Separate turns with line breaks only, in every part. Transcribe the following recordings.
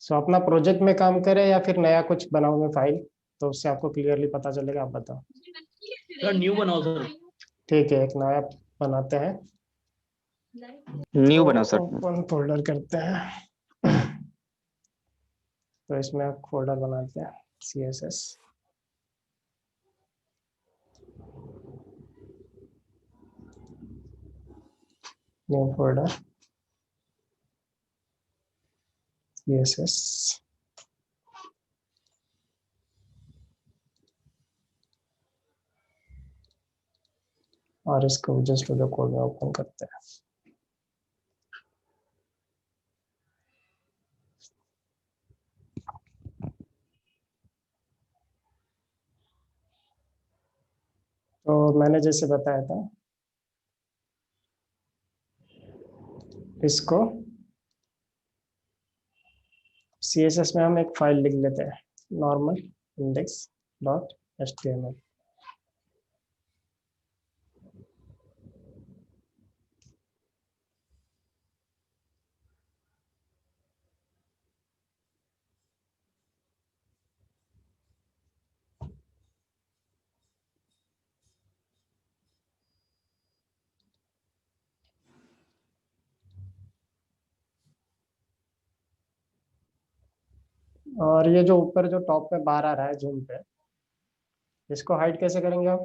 सो अपना प्रोजेक्ट में काम करें या फिर नया कुछ बनाओगे फाइल, तो उससे आपको क्लियरली पता चलेगा। आप बताओ।
सर न्यू बनाओ सर।
ठीक है, एक नया बनाते हैं।
न्यू
तो
बनाओ सर।
ओपन फोल्डर करते हैं। तो इसमें आप फोल्डर बनाते हैं CSS। New folder CSS। और इसको विजुअल स्टूडियो कोड में ओपन करते हैं। तो मैंने जैसे बताया था, इसको CSS में हम एक फाइल लिख लेते हैं, नॉर्मल index.html। और ये जो ऊपर जो टॉप पे बार आ रहा है जूम पे, इसको हाइड कैसे करेंगे आप?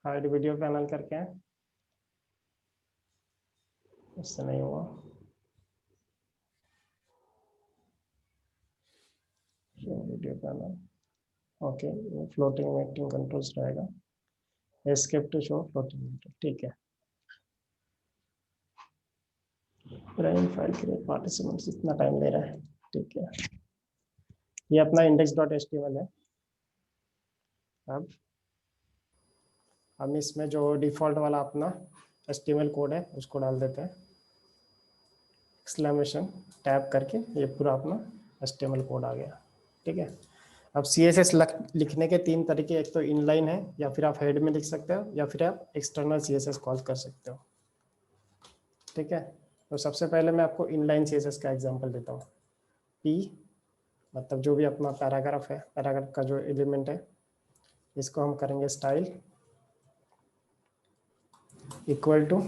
हाइड वीडियो पैनल करके हैं, इससे नहीं हुआ। वीडियो पैनल, ओके, ये फ्लोटिंग मेटिंग कंट्रोल्स रहेगा। एस्केप टू शो फ्लोटिंग, ठीक है। फाइल क्रिएट पार्टिसिपेंट्स इतना टाइम ले रहा है, ठीक है। ये अपना index.html है। अब हम इसमें जो डिफॉल्ट वाला अपना HTML कोड है उसको डाल देते हैं। एक्सक्लेमेशन टैब करके ये पूरा अपना HTML कोड आ गया, ठीक है। अब CSS लिखने के तीन तरीके, एक तो इनलाइन है, या फिर आप हेड में लिख सकते हो, या फिर आप एक्सटर्नल CSS कॉल कर सकते हो, ठीक है। तो सबसे पहले मैं आपको इनलाइन CSS का एग्जांपल देता हूँ। P मतलब जो भी अपना पैराग्राफ है, पैराग्राफ का जो एलिमेंट है, इसको हम करेंगे स्टाइल इक्वल टू,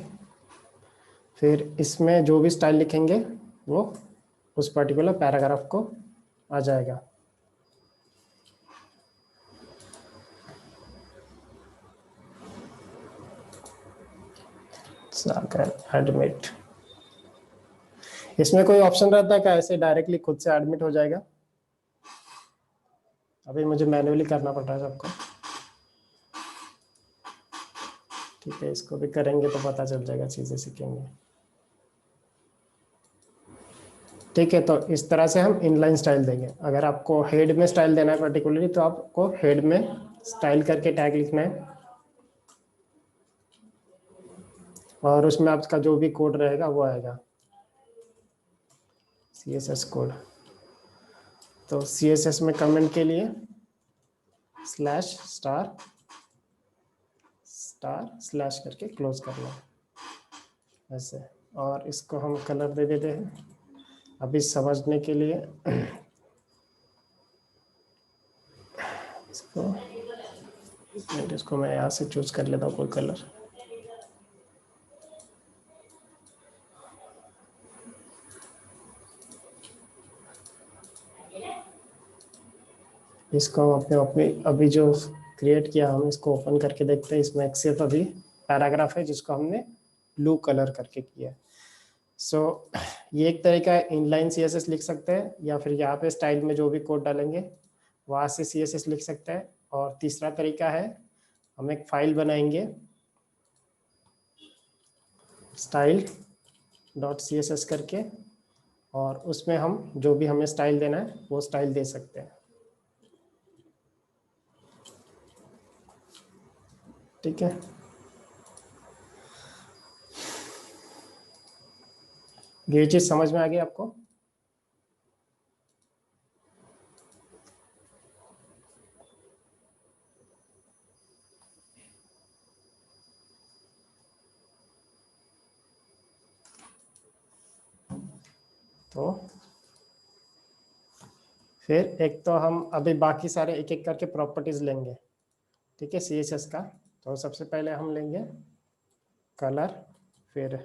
फिर इसमें जो भी स्टाइल लिखेंगे वो उस पर्टिकुलर पैराग्राफ को आ जाएगा। एडमिट, इसमें कोई ऑप्शन रहता है क्या ऐसे डायरेक्टली खुद से एडमिट हो जाएगा? अभी मुझे मैन्युअली करना पड़ रहा है सबको, ठीक है। इसको भी करेंगे तो पता चल जाएगा, चीजें सीखेंगे, ठीक है। तो इस तरह से हम इनलाइन स्टाइल देंगे। अगर आपको हेड में स्टाइल देना है पर्टिकुलरली, तो आपको हेड में स्टाइल करके टैग लिखना है, और उसमें आपका जो भी कोड रहेगा वो आएगा, CSS कोड। तो CSS में कमेंट के लिए स्लैश स्टार स्टार स्लैश करके क्लोज कर लो ऐसे। और इसको हम कलर दे देते हैं अभी समझने के लिए। इसको मैं यहाँ से चूज कर लेता हूँ कोई कलर। इसको हम अपने अभी जो क्रिएट किया, हम इसको ओपन करके देखते हैं। इसमें एक सिर्फ अभी पैराग्राफ है जिसको हमने ब्लू कलर करके किया है। सो ये एक तरीका है, इनलाइन CSS लिख सकते हैं, या फिर यहाँ पे स्टाइल में जो भी कोड डालेंगे वहाँ से CSS लिख सकते हैं। और तीसरा तरीका है, हम एक फाइल बनाएंगे style.css करके, और उसमें हम जो भी हमें स्टाइल देना है वो स्टाइल दे सकते हैं, ठीक है। ये चीज समझ में आ गई आपको? तो फिर एक तो हम अभी बाकी सारे एक एक करके प्रॉपर्टीज लेंगे, ठीक है, CSS का। तो सबसे पहले हम लेंगे कलर, फिर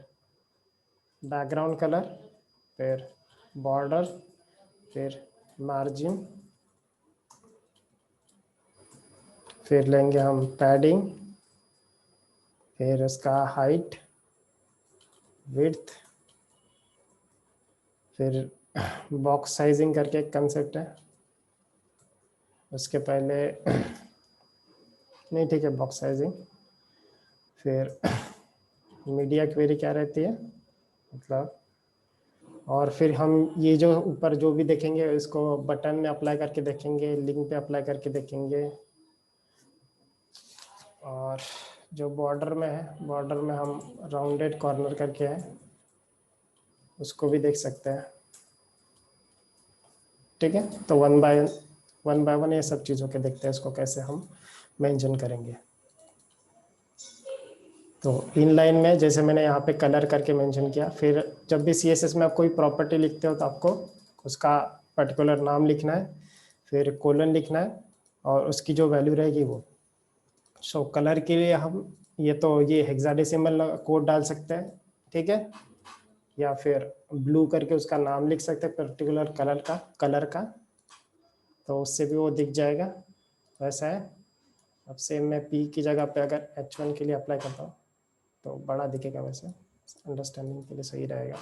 बैकग्राउंड कलर, फिर बॉर्डर, फिर मार्जिन, फिर लेंगे हम पैडिंग, फिर उसका हाइट, विड्थ, फिर बॉक्स साइजिंग करके एक कंसेप्ट है, उसके पहले नहीं ठीक है बॉक्स साइजिंग। फिर मीडिया क्वेरी क्या रहती है मतलब, और फिर हम ये जो ऊपर जो भी देखेंगे इसको बटन में अप्लाई करके देखेंगे, लिंक पे अप्लाई करके देखेंगे। और जो बॉर्डर में है, बॉर्डर में हम राउंडेड कॉर्नर करके है उसको भी देख सकते हैं, ठीक है। तो वन बाय वन ये सब चीज़ों के देखते हैं इसको कैसे हम मेंशन करेंगे। तो इनलाइन में जैसे मैंने यहाँ पे कलर करके मेंशन किया, फिर जब भी CSS में आप कोई प्रॉपर्टी लिखते हो तो आपको उसका पर्टिकुलर नाम लिखना है, फिर कोलन लिखना है और उसकी जो वैल्यू रहेगी वो। सो कलर के लिए हम ये हेक्साडेसिमल कोड डाल सकते हैं, ठीक है, या फिर ब्लू करके उसका नाम लिख सकते हैं पर्टिकुलर कलर का, तो उससे भी वो दिख जाएगा। वैसा है। अब सेम मैं P की जगह पे अगर H1 के लिए अप्लाई करता हूँ तो बड़ा दिखेगा, वैसे अंडरस्टैंडिंग के लिए सही रहेगा,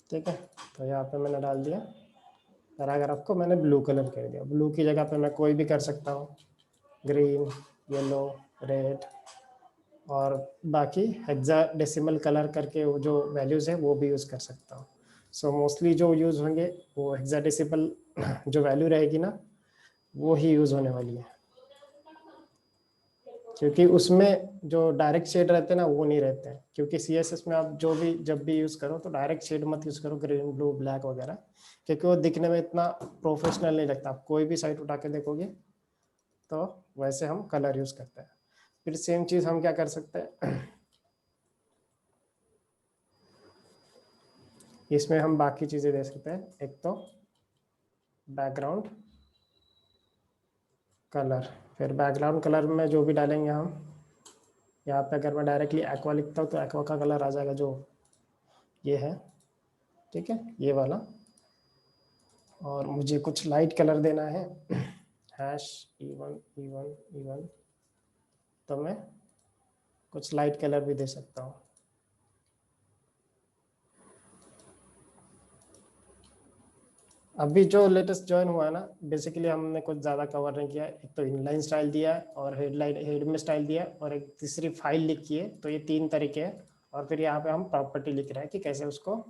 ठीक है। तो यहाँ पे मैंने डाल दिया पैराग्राफ को, मैंने ब्लू कलर कर दिया। ब्लू की जगह पे मैं कोई भी कर सकता हूँ, ग्रीन, येलो, रेड, और बाकी हेक्साडेसिमल कलर करके वो जो वैल्यूज़ है वो भी यूज़ कर सकता हूँ। सो मोस्टली जो यूज़ होंगे वो हेक्साडेसिमल जो वैल्यू रहेगी ना वो ही यूज़ होने वाली है, क्योंकि उसमें जो डायरेक्ट शेड रहते हैं ना वो नहीं रहते हैं। क्योंकि CSS में आप जो भी जब भी यूज़ करो तो डायरेक्ट शेड मत यूज़ करो, ग्रीन, ब्लू, ब्लैक वगैरह, क्योंकि वो दिखने में इतना प्रोफेशनल नहीं लगता। आप कोई भी साइट उठा के देखोगे तो वैसे हम कलर यूज़ करते हैं। फिर सेम चीज़ हम क्या कर सकते हैं, इसमें हम बाकी चीज़ें दे सकते हैं। एक तो बैकग्राउंड कलर, फिर बैकग्राउंड कलर में जो भी डालेंगे हम, यहाँ पे अगर मैं डायरेक्टली एक्वा लिखता हूँ तो एक्वा का कलर आ जाएगा जो ये है, ठीक है, ये वाला। और मुझे कुछ लाइट कलर देना है, हैश E1 E1 E1, तो मैं कुछ लाइट कलर भी दे सकता हूँ। अभी जो लेटेस्ट ज्वाइन हुआ है ना, बेसिकली हमने कुछ ज़्यादा कवर नहीं किया है। एक तो इनलाइन स्टाइल दिया है और हेड में स्टाइल दिया है और एक तीसरी फाइल लिखी है। तो ये 3 तरीके हैं। और फिर यहाँ पे हम प्रॉपर्टी लिख रहे हैं कि कैसे उसको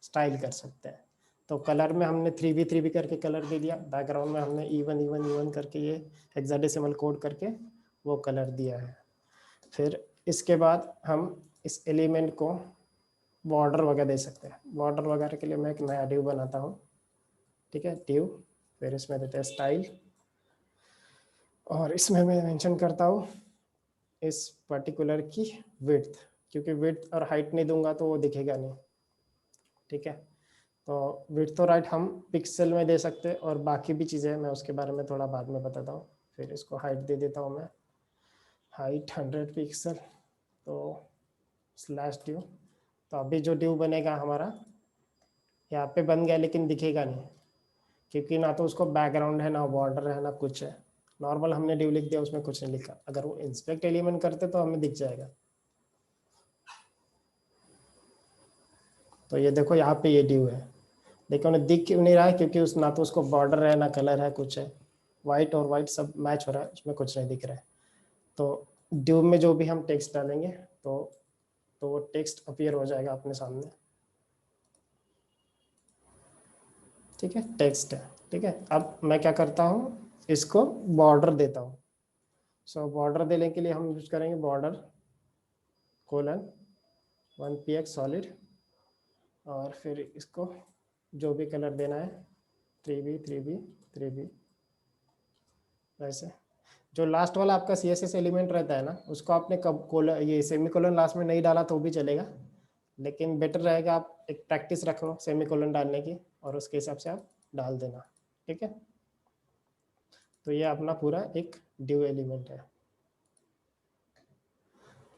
स्टाइल कर सकते हैं। तो कलर में हमने 3v3v करके कलर दे दिया, बैकग्राउंड में हमने E1 E1 E1 करके ये हेक्साडेसिमल कोड करके वो कलर दिया है। फिर इसके बाद हम इस एलिमेंट को बॉर्डर वगैरह दे सकते हैं। बॉर्डर वगैरह के लिए मैं एक नया डिव बनाता हूँ, ठीक है, डिव। फिर इसमें देते हैं स्टाइल, और इसमें मैं मेंशन करता हूँ इस पर्टिकुलर की विड्थ, क्योंकि विड्थ और हाइट नहीं दूंगा तो वो दिखेगा नहीं, ठीक है। तो विड्थ और हाइट हम पिक्सल में दे सकते हैं, और बाकी भी चीज़ें मैं उसके बारे में थोड़ा बाद में बताता हूँ। फिर इसको हाइट दे देता हूँ मैं, हाइट 100 पिक्सल, तो स्लैश ड्यू। तो अभी जो ड्यू बनेगा हमारा यहाँ पे बन गया, लेकिन दिखेगा नहीं, क्योंकि ना तो उसको बैकग्राउंड है, ना बॉर्डर है, ना कुछ है। नॉर्मल हमने ड्यू लिख दिया, उसमें कुछ नहीं लिखा। अगर वो इंस्पेक्ट एलिमेंट करते तो हमें दिख जाएगा। तो ये देखो यहाँ पे ये ड्यू है, लेकिन उन्हें दिख क्यों नहीं रहा है, क्योंकि उस ना तो उसको बॉर्डर है, ना कलर है, कुछ है। वाइट और वाइट सब मैच हो रहा है, उसमें कुछ नहीं दिख रहा है। तो ड्यू में जो भी हम टेक्स्ट डालेंगे तो वो टेक्स्ट अपीयर हो जाएगा अपने सामने, ठीक है, टेक्स्ट है, ठीक है। अब मैं क्या करता हूँ, इसको बॉर्डर देता हूँ। सो बॉर्डर देने के लिए हम यूज करेंगे बॉर्डर कोलन 1px सॉलिड, और फिर इसको जो भी कलर देना है 3b 3b 3b, वैसे। जो लास्ट वाला आपका CSS एलिमेंट रहता है ना, उसको आपने कब ये सेमीकोलन लास्ट में नहीं डाला तो भी चलेगा, लेकिन बेटर रहेगा आप एक प्रैक्टिस रख लो सेमीकोलन डालने की, और उसके हिसाब से आप डाल देना, ठीक है। तो ये अपना पूरा एक div एलिमेंट है।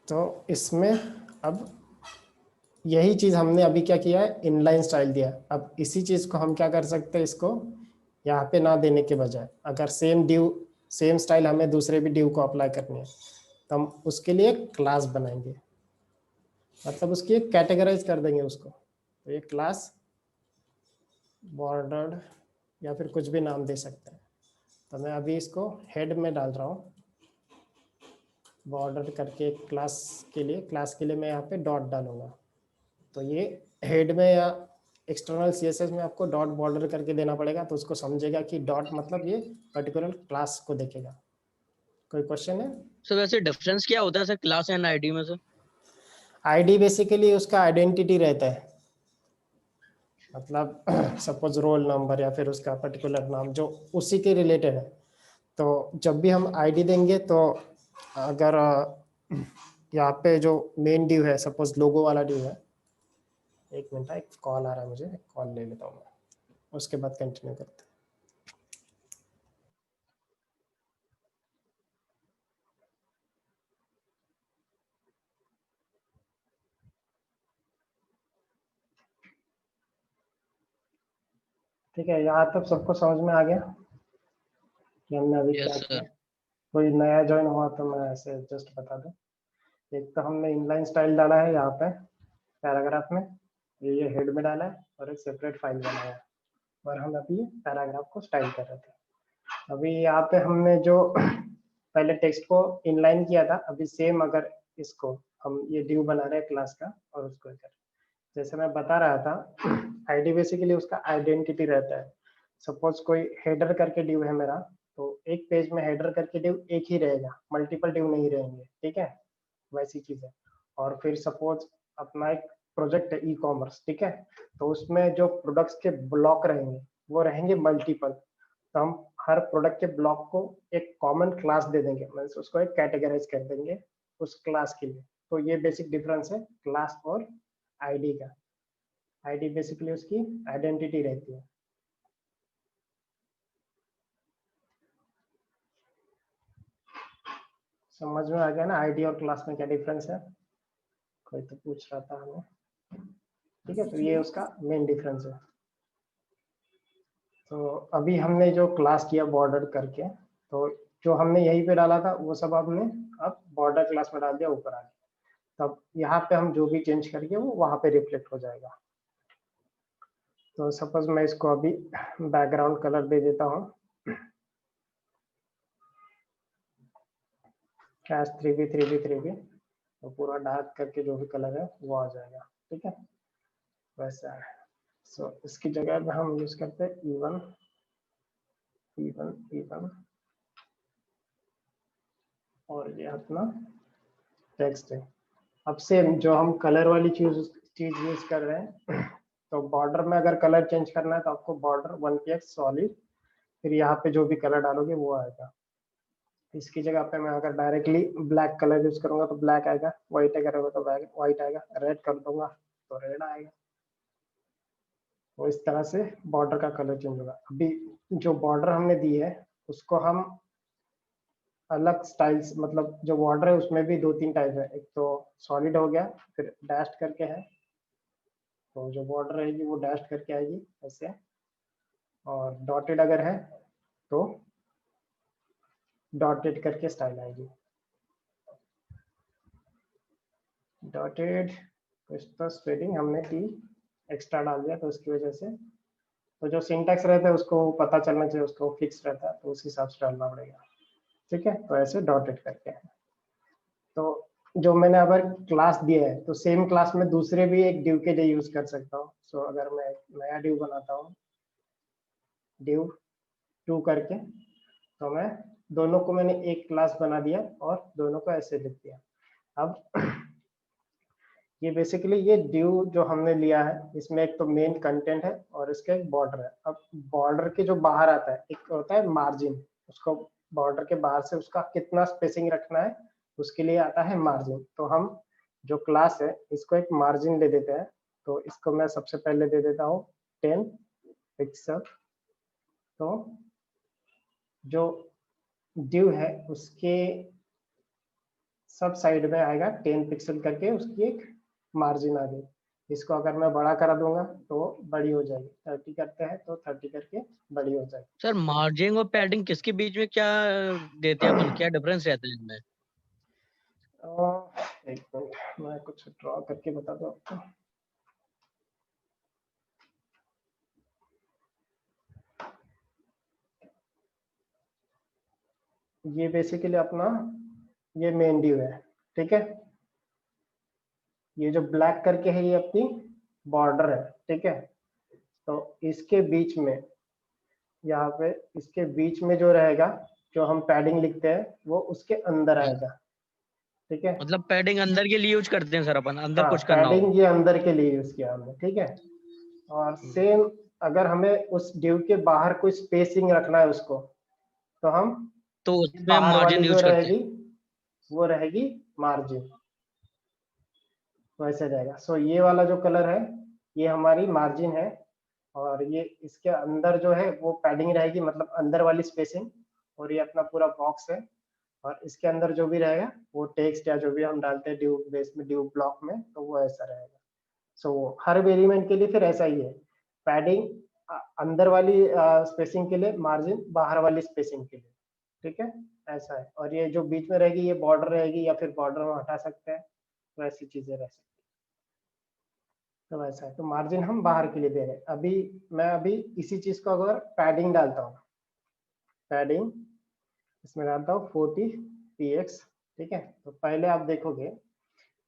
तो इसमें अब यही चीज हमने अभी क्या किया है, इनलाइन स्टाइल दिया। अब इसी चीज को हम क्या कर सकते हैं, इसको यहाँ पे ना देने के बजाय अगर सेम स्टाइल हमें दूसरे भी div को अप्लाई करनी है तो हम उसके लिए क्लास बनाएंगे, मतलब उसकी एक कैटेगराइज कर देंगे उसको। तो ये क्लास बॉर्डर्ड या फिर कुछ भी नाम दे सकते हैं। तो मैं अभी इसको हेड में डाल रहा हूँ, बॉर्डर करके क्लास के लिए मैं यहाँ पे डॉट डालूंगा। तो ये हेड में या एक्सटर्नल सीएसएस में आपको डॉट बॉर्डर करके देना पड़ेगा, तो उसको समझेगा कि डॉट मतलब ये पर्टिकुलर क्लास को देखेगा। कोई क्वेश्चन है?
सर वैसे डिफरेंस क्या होता है सर क्लास एंड आईडी में सर?
आईडी बेसिकली उसका आइडेंटिटी रहता है, मतलब सपोज रोल नंबर या फिर उसका पर्टिकुलर नाम जो उसी के रिलेटेड है। तो जब भी हम आईडी देंगे तो अगर यहाँ पे जो मेन ड्यू है, सपोज लोगो वाला ड्यू है, एक मिनट, एक कॉल आ रहा है मुझे, कॉल ले लेता हूँ मैं, उसके बाद कंटिन्यू करते हैं। ठीक है, यहाँ तक सबको समझ में आ गया कि हमने अभी क्या
यस
किया?
सर।
कोई नया ज्वाइन हुआ तो मैं ऐसे जस्ट बता दूं। एक तो हमने इनलाइन स्टाइल डाला है यहाँ पे पैराग्राफ में, ये हेड में डाला है और एक सेपरेट फाइल बनाया है, और हम अभी पैराग्राफ को स्टाइल कर रहे थे। अभी यहाँ पे हमने जो पहले टेक्स्ट को इनलाइन किया था, अभी सेम अगर इसको हम ये ड्यू बना रहे हैं क्लास का और उसको कर, जैसे मैं बता रहा था आईडी बेसिकली उसका आइडेंटिटी रहता है। सपोज कोई हेडर करके ड्यू है मेरा, तो एक पेज में हेडर करके ड्यू एक ही रहेगा, मल्टीपल ड्यू नहीं रहेंगे, ठीक है, वैसी चीज है। और फिर सपोज अपना एक प्रोजेक्ट है ई कॉमर्स, ठीक है, तो उसमें जो प्रोडक्ट्स के ब्लॉक रहेंगे वो रहेंगे मल्टीपल। तो हम हर प्रोडक्ट के ब्लॉक को एक कॉमन क्लास दे देंगे, मीन्स उसको एक कैटेगराइज कर देंगे उस क्लास के लिए। तो ये बेसिक डिफरेंस है क्लास और आईडी का। आईडी बेसिकली उसकी आइडेंटिटी रहती है। समझ में आ गया ना आईडी और क्लास में क्या डिफरेंस है? कोई तो पूछ रहा था हमें, ठीक है, तो ये उसका मेन डिफरेंस है। तो अभी हमने जो क्लास किया बॉर्डर करके, तो जो हमने यहीं पे डाला था वो सब हमने अब बॉर्डर क्लास में डाल दिया ऊपर आ गया। तब यहाँ पे हम जो भी चेंज करेंगे वो वहाँ पे रिफ्लेक्ट हो जाएगा। तो सपोज मैं इसको अभी बैकग्राउंड कलर दे देता हूँ, कैश 3B तो पूरा डार्क करके जो भी कलर है वो आ जाएगा, ठीक है, वैसा है। सो इसकी जगह पे हम यूज करते हैं E1 और ये अपना टेक्स्ट है। अब सेम जो हम कलर वाली चीज यूज कर रहे हैं, तो बॉर्डर में अगर कलर चेंज करना है तो आपको बॉर्डर 1px सॉलिड, फिर यहाँ पे जो भी कलर डालोगे वो आएगा। इसकी जगह पे मैं अगर डायरेक्टली ब्लैक कलर यूज करूंगा तो ब्लैक आएगा, व्हाइट अगर होगा तो व्हाइट आएगा, रेड कर दूंगा तो रेड आएगा। तो इस तरह से बॉर्डर का कलर चेंज होगा। अभी जो बॉर्डर हमने दी है उसको हम अलग स्टाइल्स, मतलब जो बॉर्डर है उसमें भी 2-3 टाइप है, एक तो सॉलिड हो गया, फिर डैश्ड करके है, तो जो बॉर्डर रहेगी वो डैश्ड करके आएगी ऐसे, और डॉटेड अगर है तो डॉटेड करके स्टाइल आएगी। डॉटेड कुछ तो स्पेलिंग हमने टी एक्स्ट्रा डाल दिया तो उसकी वजह से, तो जो सिंटैक्स रहता है उसको पता चलना चाहिए, उसको फिक्स रहता है तो उस हिसाब से डालना पड़ेगा, ठीक है। तो ऐसे डॉटेड करके है। तो जो मैंने अगर क्लास दिया है तो सेम क्लास में दूसरे भी एक ड्यू के लिए यूज कर सकता हूँ। सो अगर मैं एक नया ड्यू बनाता हूँ ड्यू 2 करके, तो मैं दोनों को मैंने एक क्लास बना दिया और दोनों को ऐसे लिख दिया। अब ये बेसिकली ये ड्यू जो हमने लिया है इसमें एक तो मेन कंटेंट है और इसका एक बॉर्डर है। अब बॉर्डर के जो बाहर आता है एक होता है मार्जिन, उसको बॉर्डर के बाहर से उसका कितना स्पेसिंग रखना है उसके लिए आता है मार्जिन। तो हम जो क्लास है इसको एक मार्जिन दे देते हैं। तो इसको मैं सबसे पहले दे देता हूँ 10 पिक्सल, तो जो div है उसके सब साइड में आएगा 10 पिक्सल करके उसकी एक मार्जिन आ गई। इसको अगर मैं बड़ा करा दूंगा तो बड़ी हो जाएगी, 30 करते हैं तो 30 करके बड़ी हो जाएगी।
सर मार्जिन और पैडिंग किसके बीच में क्या देते हैं अपन, क्या डिफरेंस रहता है इनमें?
एक मिनट मैं कुछ ड्रॉ करके बता दूं आपको। ये बेसिकली अपना ये मेन ड्यू है, ठीक है। ये जो ब्लैक करके है ये अपनी बॉर्डर है, ठीक है। तो इसके बीच में यहाँ पे इसके बीच में जो रहेगा, जो हम पैडिंग लिखते हैं वो उसके अंदर आएगा, ठीक है।
मतलब पैडिंग अंदर के लिए यूज करते हैं सर अपन, अंदर
हाँ,
कुछ करना हो?
पैडिंग ये अंदर के लिए यूज किया हमने, ठीक है। और सेम अगर हमें उस ड्यू के बाहर कोई स्पेसिंग रखना है उसको, तो हम
तो
ये
उसमें
बाहर वाली
मार्जिन
जो
यूज करते हैं।
रहेगी वो रहेगी मार्जिन, वैसे जाएगा। सो ये वाला जो कलर है ये हमारी मार्जिन है, और ये इसके अंदर जो है वो पैडिंग रहेगी, मतलब अंदर वाली स्पेसिंग। और ये अपना पूरा बॉक्स है, और इसके अंदर जो भी रहेगा वो टेक्स्ट या जो भी हम डालते हैं ड्यू बेस में, ड्यू ब्लॉक में, तो वो ऐसा रहेगा। सो हर वेरिएंट के लिए फिर ऐसा ही है, पैडिंग अंदर वाली स्पेसिंग के लिए, मार्जिन बाहर वाली स्पेसिंग के लिए, ठीक है। ऐसा है। और ये जो बीच में रहेगी ये बॉर्डर रहेगी, या फिर बॉर्डर में हटा सकते हैं, तो ऐसी चीजें रह सकती है। तो वैसा है। तो मार्जिन हम बाहर के लिए दे रहे हैं। अभी इसी चीज को अगर पैडिंग डालता हूँ, पैडिंग इसमें डालता हूँ 40 px, ठीक है। तो पहले आप देखोगे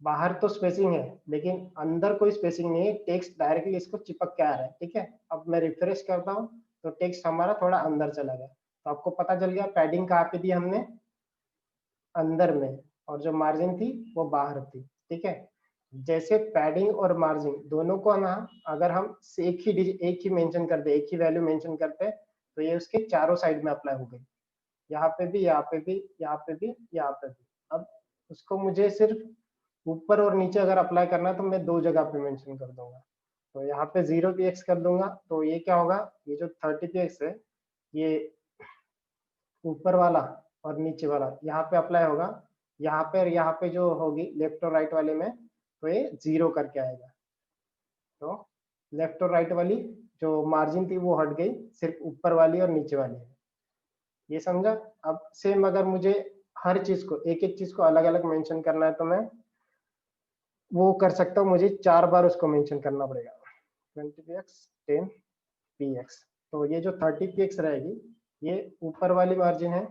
बाहर तो स्पेसिंग है लेकिन अंदर कोई स्पेसिंग नहीं है, टेक्स्ट डायरेक्टली इसको चिपक के आ रहा है, ठीक है। अब मैं रिफ्रेश करता हूँ तो टेक्स्ट हमारा थोड़ा अंदर चला गया। तो आपको पता चल गया पैडिंग कहाँ पे दी हमने, अंदर में, और जो मार्जिन थी वो बाहर थी, ठीक है। जैसे पैडिंग और मार्जिन दोनों को ना अगर हम एक ही मेंशन करते, एक ही वैल्यू मेंशन करते, तो ये उसके चारों साइड में अप्लाई हो गई, यहाँ पे भी, यहाँ पे भी, यहाँ पे भी, यहाँ पे भी। अब उसको मुझे सिर्फ ऊपर और नीचे अगर अप्लाई करना है तो मैं दो जगह पे मेंशन कर दूंगा। तो यहाँ पे 0 px कर दूंगा, तो ये क्या होगा, ये जो 30 px है ये ऊपर वाला और नीचे वाला यहाँ पे अप्लाई होगा, यहाँ पे और यहाँ पे जो होगी लेफ्ट और राइट वाले में, तो ये 0 करके आएगा। तो लेफ्ट और राइट वाली जो मार्जिन थी वो हट गई, सिर्फ ऊपर वाली और नीचे वाली है। ये समझा। अब सेम अगर मुझे हर चीज को एक एक चीज को अलग अलग मेंशन करना है तो मैं वो कर सकता हूँ, मुझे 4 बार उसको मेंशन करना पड़ेगा। 20px 10px, तो ये जो 30px रहेगी ये ऊपर वाली मार्जिन है।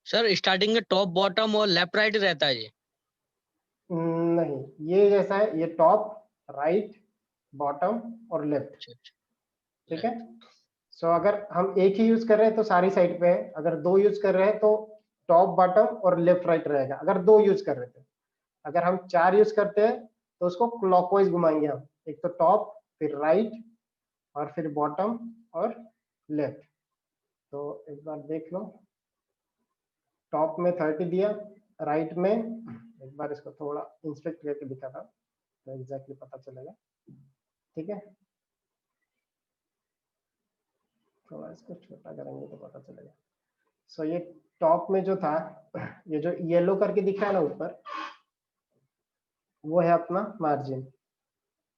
सर स्टार्टिंग में टॉप बॉटम और लेफ्ट राइट रहता है ये?
नहीं, ये जैसा है, ये टॉप, राइट, बॉटम और लेफ्ट,
अच्छा अच्छा।
ठीक है। सो अगर हम एक ही यूज कर रहे हैं तो सारी साइड पे है, अगर दो यूज कर रहे हैं तो टॉप बॉटम और लेफ्ट राइट रहेगा, अगर दो यूज कर रहे थे। अगर हम 4 यूज करते हैं तो उसको क्लॉकवाइज घुमाएंगे हम, एक तो टॉप, फिर राइट, और फिर बॉटम और लेफ्ट। तो एक बार देख लो, टॉप में 30 दिया, राइट में, एक बार इसको थोड़ा इंस्पेक्ट करके दिखा था तो एग्जैक्टली पता चलेगा, ठीक है। थोड़ा इसको छोटा करेंगे तो पता चलेगा। सो ये टॉप में जो था, ये जो येलो करके दिख रहा है ना ऊपर, वो है अपना मार्जिन,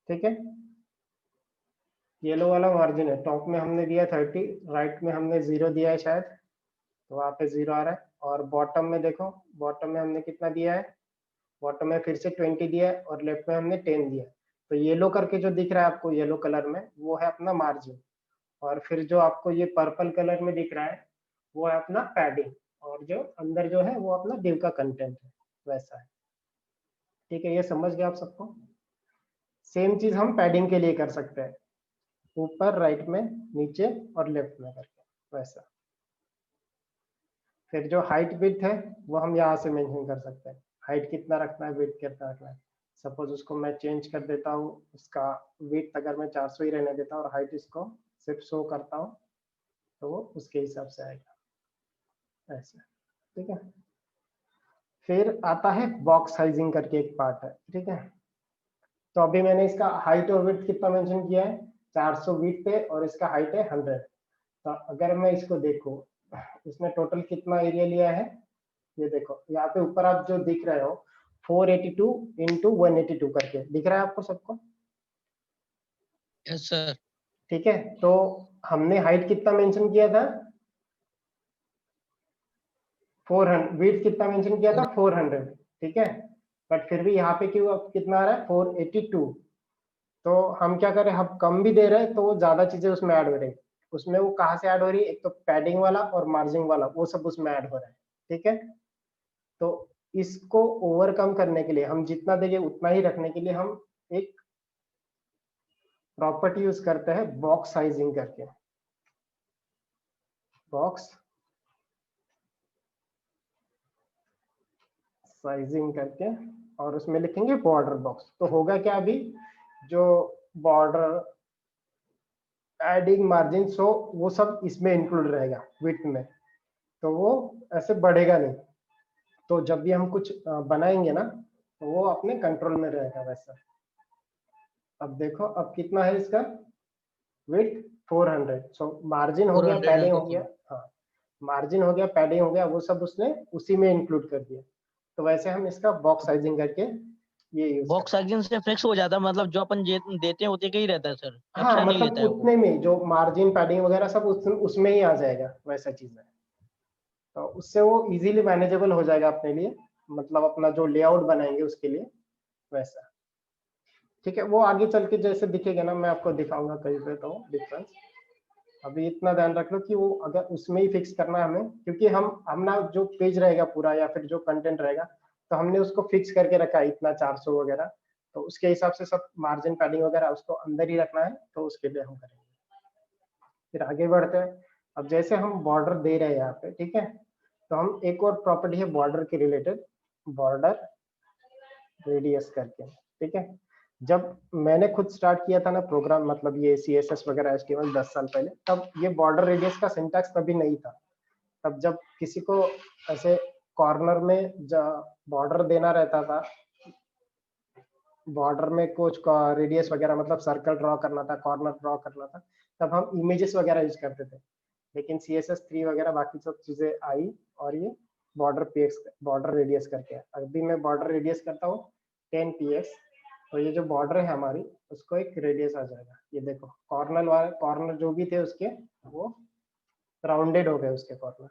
ठीक है। येलो वाला मार्जिन है, टॉप में हमने दिया 30, राइट में हमने 0 दिया है शायद, तो वहाँ पे 0 आ रहा है। और बॉटम में देखो, बॉटम में हमने कितना दिया है, बॉटम में फिर से 20 दिया है, और लेफ्ट में हमने 10 दिया है। तो येलो करके जो दिख रहा है आपको येलो कलर में, वो है अपना मार्जिन। और फिर जो आपको ये पर्पल कलर में दिख रहा है वो है अपना पैडिंग, और जो अंदर जो है वो अपना div का कंटेंट है, वैसा है, ठीक है। ये समझ गए आप सबको। सेम चीज हम पैडिंग के लिए कर सकते हैं, ऊपर, राइट में, नीचे और लेफ्ट में करके, वैसा। फिर जो हाइट विड्थ है वो हम यहाँ से मेंशन कर सकते हैं, हाइट कितना रखना है, विड्थ कितना रखना है। सपोज उसको मैं चेंज कर देता हूँ, उसका विड्थ अगर मैं 400 ही रहने देता हूँ और हाइट इसको सिर्फ 100 करता हूँ, तो वो उसके हिसाब से आएगा, ऐसा, ठीक है। फिर आता है बॉक्स साइजिंग करके एक पार्ट है, ठीक है। तो अभी मैंने इसका हाइट और विड्थ कितना मेंशन किया है, 400 विड्थ है और इसका हाइट है 100। तो अगर मैं इसको देखूं, इसने टोटल कितना एरिया लिया है, ये देखो यहाँ पे ऊपर आप जो दिख रहे हो 482 इंटू 182 करके दिख रहा है आपको सबको,
यस सर।
ठीक है। तो हमने हाइट कितना मेंशन किया था, 400, विड्थ कितना मेंशन किया था 400, ठीक है। बट फिर भी यहाँ पे क्यों अब कितना आ रहा है 482, तो हम क्या करें, हम कम भी दे रहे हैं तो वो ज्यादा चीजें उसमें ऐड हो रही है। उसमें वो कहाँ से ऐड हो रही है, एक तो पैडिंग वाला और मार्जिन वाला, वो सब उसमें ऐड हो रहा है, ठीक है। तो इसको ओवरकम करने के लिए, हम जितना देंगे उतना ही रखने के लिए, हम एक प्रॉपर्टी यूज करते हैं बॉक्स साइजिंग करके, बॉक्स साइजिंग करके, और उसमें लिखेंगे बॉर्डर बॉक्स। तो होगा क्या, अभी जो बॉर्डर एडिंग मार्जिन सो वो सब इसमें इंक्लूड रहेगा विड्थ में, तो वो ऐसे बढ़ेगा नहीं। तो जब भी हम कुछ बनाएंगे ना, तो वो अपने कंट्रोल में रहेगा वैसा। अब देखो अब कितना है इसका विड्थ 400, सो मार्जिन हो गया,
400 है
पैडिंग
तो
हो गया, हाँ मार्जिन हो गया, पैडिंग हो गया, वो सब उसने उसी में इंक्लूड कर दिया। तो वैसे हम इसका बॉक्स साइजिंग करके ये यूज
बॉक्स
करते हैं।
साइजिंग से फिक्स हो जाता है, मतलब जो अपन देते हैं उतने का ही रहता है सर,
हाँ
एक्स्ट्रा नहीं
मतलब
लेता है वो।
उतने में जो मार्जिन पैडिंग वगैरह सब उसमें ही आ जाएगा, वैसा चीज है। तो उससे वो इजीली मैनेजेबल हो जाएगा अपने लिए, मतलब अपना जो लेआउट बनाएंगे उसके लिए वैसा, ठीक है। वो आगे चल के जैसे दिखेगा ना, मैं आपको दिखाऊंगा कहीं पे तो डिफरेंस। अभी इतना ध्यान रख लो कि वो अगर उसमें ही फिक्स करना है हमें, क्योंकि हम ना जो पेज रहेगा पूरा या फिर जो कंटेंट रहेगा, तो हमने उसको फिक्स करके रखा है इतना 400 वगैरह, तो उसके हिसाब से सब मार्जिन पैडिंग वगैरह उसको अंदर ही रखना है, तो उसके लिए हम करेंगे। फिर आगे बढ़ते हैं। अब जैसे हम बॉर्डर दे रहे हैं यहाँ पे, ठीक है, तो हम एक और प्रॉपर्टी है बॉर्डर के रिलेटेड, बॉर्डर रेडियस करके, ठीक है। जब मैंने खुद स्टार्ट किया था ना प्रोग्राम, मतलब ये CSS वगैरह HTML 10 साल पहले, तब ये बॉर्डर रेडियस का सिंटैक्स तभी नहीं था। तब जब किसी को ऐसे कॉर्नर में बॉर्डर देना रहता था, बॉर्डर में कुछ रेडियस वगैरह मतलब सर्कल ड्रॉ करना था, कॉर्नर ड्रॉ करना था, तब हम इमेजेस वगैरह यूज करते थे। लेकिन CSS3 वगैरह बाकी सब चीजें आई, और ये बॉर्डर px बॉर्डर रेडियस करके है। अभी मैं बॉर्डर रेडियस करता हूँ 10 px, तो ये जो बॉर्डर है हमारी, उसको एक रेडियस आ जाएगा। ये देखो कॉर्नर वाले, कॉर्नर जो भी थे उसके, वो राउंडेड हो गए उसके कॉर्नर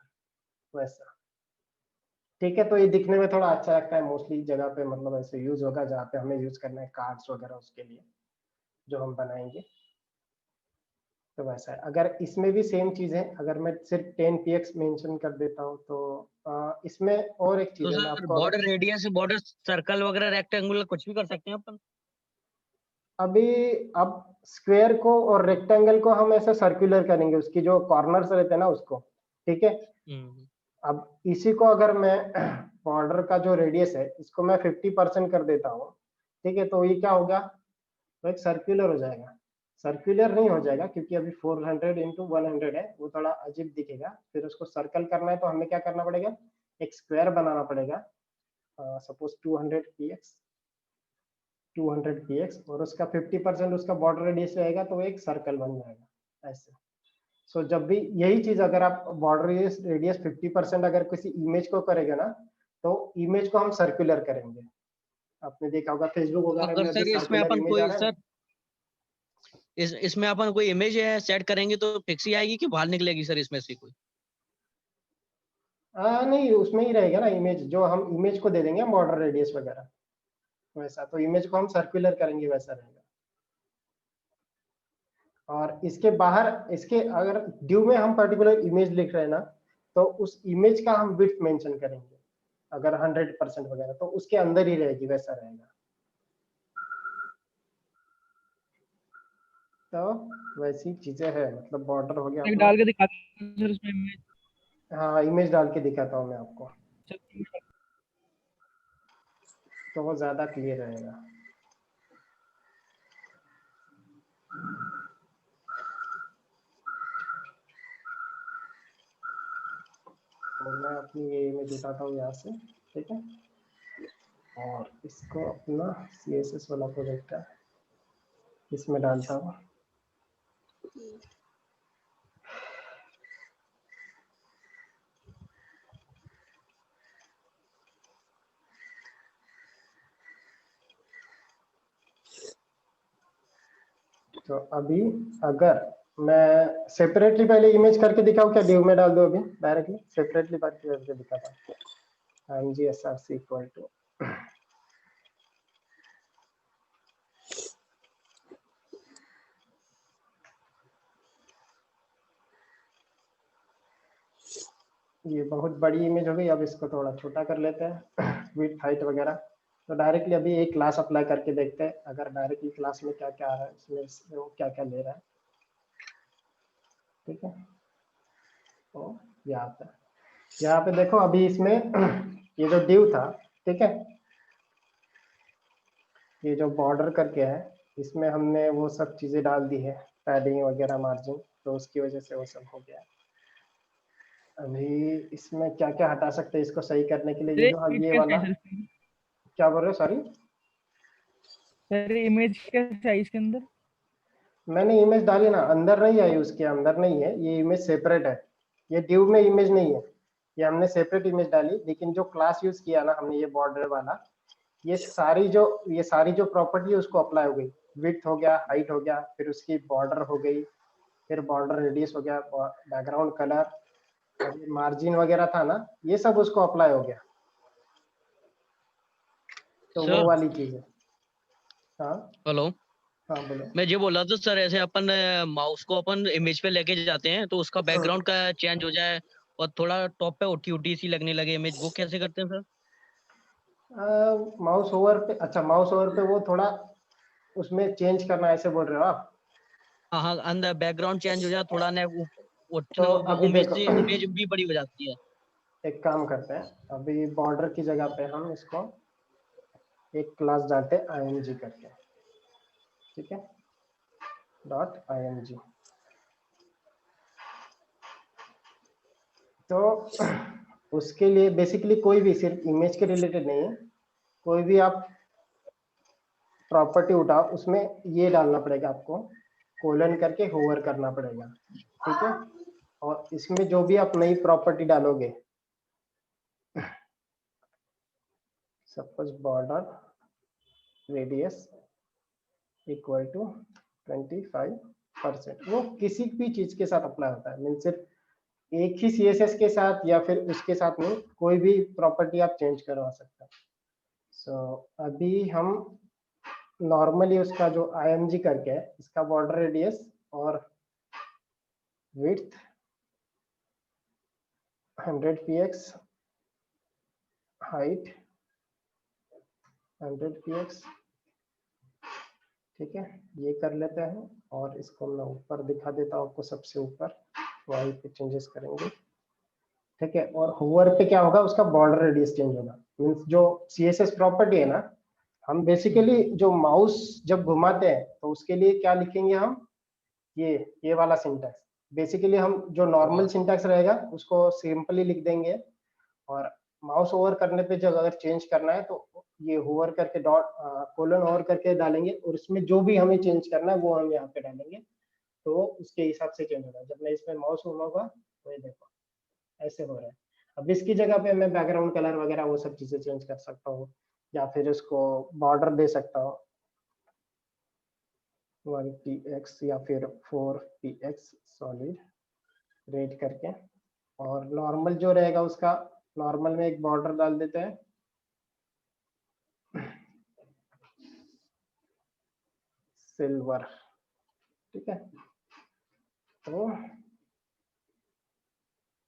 वैसा, ठीक है। तो ये दिखने में थोड़ा अच्छा लगता है, मोस्टली जगह पे मतलब ऐसे यूज होगा जहाँ पे हमें यूज करना है कार्ड्स वगैरह उसके लिए जो हम बनाएंगे, तो वैसा है। अगर इसमें भी सेम चीज है, अगर मैं सिर्फ 10 px मेंशन कर देता हूँ, तो इसमें और एक
तो
चीज है, मैं
सर
आपको अगर
बॉर्डर रेडियस, बॉर्डर सर्कल वगैरह रेक्टेंगुलर कुछ भी कर सकते हैं अपन।
अभी अब स्क्वायर को और रेक्टेंगल को हम ऐसे सर्कुलर करेंगे, उसकी जो कॉर्नर्स रहते हैं ना उसको, ठीक है।
हम्म।
अब इसी को अगर मैं बॉर्डर का जो रेडियस है इसको मैं 50% कर देता हूँ, ठीक है, तो ये क्या होगा, तो एक सर्कुलर हो जाएगा। सर्कुलर नहीं हो जाएगा क्योंकि अभी 400 इंटू 100 है, वो थोड़ा अजीब दिखेगा। फिर उसको सर्कल करना है तो हमें क्या करना पड़ेगा, एक स्क्वायर बनाना पड़ेगा, सपोज 200 px और उसका 50% उसका बॉर्डर रेडियस रहेगा, तो एक सर्कल बन जाएगा ऐसे। सो जब भी यही चीज अगर आप बॉर्डर रेडियस 50% अगर किसी इमेज को करेगा ना, तो इमेज को हम सर्कुलर करेंगे। आपने देखा होगा फेसबुक
तो
वगैरह
अगर
में अभी
सर इसमें
सर्कुलर
अपन
इमेज आ
कोई
रहा है ना।
सर इसमें अपन कोई इमेज सेट करेंगे तो फिक्स ही आएगी कि बाहर निकलेगी सर इसमें से कोई।
नहीं उसमें ही रहेगा ना इमेज, जो हम इमेज को दे देंगे बॉर्डर रेडियस वगैरह वैसा, तो इमेज को हम सर्कुलर करेंगे वैसा रहेगा। और इसके बाहर, इसके अगर ड्यू में हम पर्टिकुलर इमेज लिख रहे हैं ना, तो उस इमेज का हम विड्थ मेंशन करेंगे। अगर 100% वगैरह तो उसके अंदर ही रहेगी, वैसा रहेगा। तो वैसी चीजें है, मतलब बॉर्डर हो गया
एक
अपना।
डाल के दिखाते हैं सर उसमें इमेज।
हाँ इमेज डाल के दिखाता हूँ मैं आपको, तो वो ज्यादा क्लियर रहेगा। तो मैं अपनी ये इमेज उठाता हूँ यहाँ से, ठीक है, और इसको अपना CSS वाला प्रोजेक्ट है इसमें डालता हूँ। तो अभी अगर मैं सेपरेटली पहले इमेज करके दिखाऊं क्या, div में डाल दो अभी डायरेक्टली सेपरेटली करके दिखाता हूं। imgsrc इक्वल टू ये बहुत बड़ी इमेज हो गई, अब इसको थोड़ा छोटा कर लेते हैं विड्थ हाइट वगैरह। तो डायरेक्टली अभी एक क्लास अप्लाई करके देखते हैं, अगर डायरेक्टली क्लास में क्या क्या आ रहा है, इसमें वो क्या क्या ले रहा है। ठीक है, तो यहाँ पे देखो अभी इसमें ये जो div था, ठीक है, ये जो बॉर्डर करके है, इसमें हमने वो सब चीजें डाल दी है, पैडिंग वगैरह, मार्जिन, तो उसकी वजह से वो सब हो गया। अभी इसमें क्या क्या हटा सकते हैं इसको सही करने के लिए, ये जो
इमेज
ये
का
वाला,
साइज
क्या बोल रहे हो, सॉरी
सर, इमेज का साइज के अंदर
मैंने इमेज डाली ना, अंदर नहीं है, उसके अंदर नहीं है, ये इमेज सेपरेट है, ये div में इमेज नहीं है, ये हमने सेपरेट इमेज डाली। लेकिन जो क्लास यूज किया ना हमने, ये बॉर्डर वाला, ये सारी जो प्रॉपर्टी है उसको अप्लाई हो गई। विड्थ हो गया, हाइट हो गया, फिर उसकी बॉर्डर हो गई, फिर बॉर्डर रेडियस हो गया, बैकग्राउंड कलर, मार्जिन वगैरह था ना, ये सब उसको अप्लाई हो गया। तो वो
सर
वाली चीज है। हाँ
हेलो,
हाँ बोलो।
मैं ये बोल रहा था सर, ऐसे अपन माउस को अपन इमेज पे लेके जाते हैं तो उसका बैकग्राउंड का चेंज हो जाए और थोड़ा टॉप पे उठी उठी सी लगने लगे इमेज, वो कैसे करते हैं सर?
माउस ओवर पे, अच्छा माउस ओवर पे वो थोड़ा उसमें चेंज करना, ऐसे बोल रहे हो आप?
हाँ हाँ, अंदर बैकग्राउंड चेंज हो जाए थोड़ा ना,
तो अभी देखो
इमेज भी बड़ी हो जाती है।
एक काम करते हैं, अभी बॉर्डर की जगह पे हम इसको एक क्लास डालते हैं img करके, ठीक है, .img। तो उसके लिए बेसिकली कोई भी, सिर्फ इमेज के रिलेटेड नहीं है, कोई भी आप प्रॉपर्टी उठाओ, उसमें ये डालना पड़ेगा आपको, कोलन करके होवर करना पड़ेगा, ठीक है। और इसमें जो भी आप नई प्रॉपर्टी डालोगे, suppose border radius equal to 25%, वो किसी भी चीज के साथ अप्लाई होता है, मीन सिर्फ एक ही CSS के साथ या फिर उसके साथ नहीं, कोई भी प्रॉपर्टी आप चेंज करवा सकते हैं। सो अभी हम नॉर्मली उसका जो img करके है, इसका बॉर्डर रेडियस और विड्थ 100 px, हाइट 100 px, ठीक है, ये कर लेते हैं। और इसको मैं ऊपर दिखा देता हूँ आपको, सबसे ऊपर वहीं पे चेंजेस करेंगे, ठीक है। और होवर पे क्या होगा, उसका बॉर्डर रेडियस चेंज होगा, मीन्स जो CSS प्रॉपर्टी है ना, हम बेसिकली जो माउस जब घुमाते हैं तो उसके लिए क्या लिखेंगे हम, ये वाला सिंटैक्स, बेसिकली हम जो नॉर्मल सिंटैक्स रहेगा उसको सिंपली लिख देंगे, और माउस ओवर करने पे जब अगर चेंज करना है तो ये होवर करके डॉट कोलन ओवर करके डालेंगे, और उसमें जो भी हमें चेंज करना है वो हम यहाँ पे डालेंगे, तो उसके हिसाब से चेंज होगा। जब मैं इसमें माउस घुमाऊंगा तो ये देखो ऐसे हो रहा है। अब इसकी जगह पे मैं बैकग्राउंड कलर वगैरह वो सब चीजें चेंज कर सकता हूँ, या फिर उसको बॉर्डर दे सकता हूँ 1px या फिर 4px सॉलिड रेड करके, और नॉर्मल जो रहेगा उसका नॉर्मल में एक बॉर्डर डाल देते हैं, सिल्वर, ठीक है। तो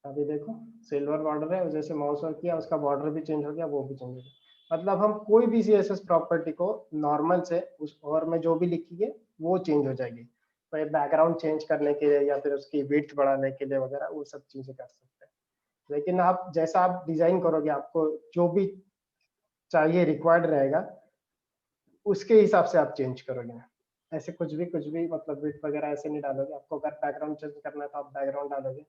अभी देखो सिल्वर बॉर्डर है, जैसे माउस ओवर किया उसका बॉर्डर भी चेंज हो गया, वो भी चेंज हो गया। मतलब हम कोई भी CSS प्रॉपर्टी को नॉर्मल से उस और में जो भी लिखिए वो चेंज हो जाएगी। तो ये बैकग्राउंड चेंज करने के लिए या फिर उसकी विड्थ बढ़ाने के लिए वगैरह वो सब चीजें कर सकते हैं। लेकिन आप जैसा आप डिजाइन करोगे, आपको जो भी चाहिए रिक्वायर्ड रहेगा, उसके हिसाब से आप चेंज करोगे। ऐसे कुछ भी मतलब विड्थ वगैरह ऐसे नहीं डालोगे। आपको अगर बैकग्राउंड चेंज करना है तो आप बैकग्राउंड डालोगे।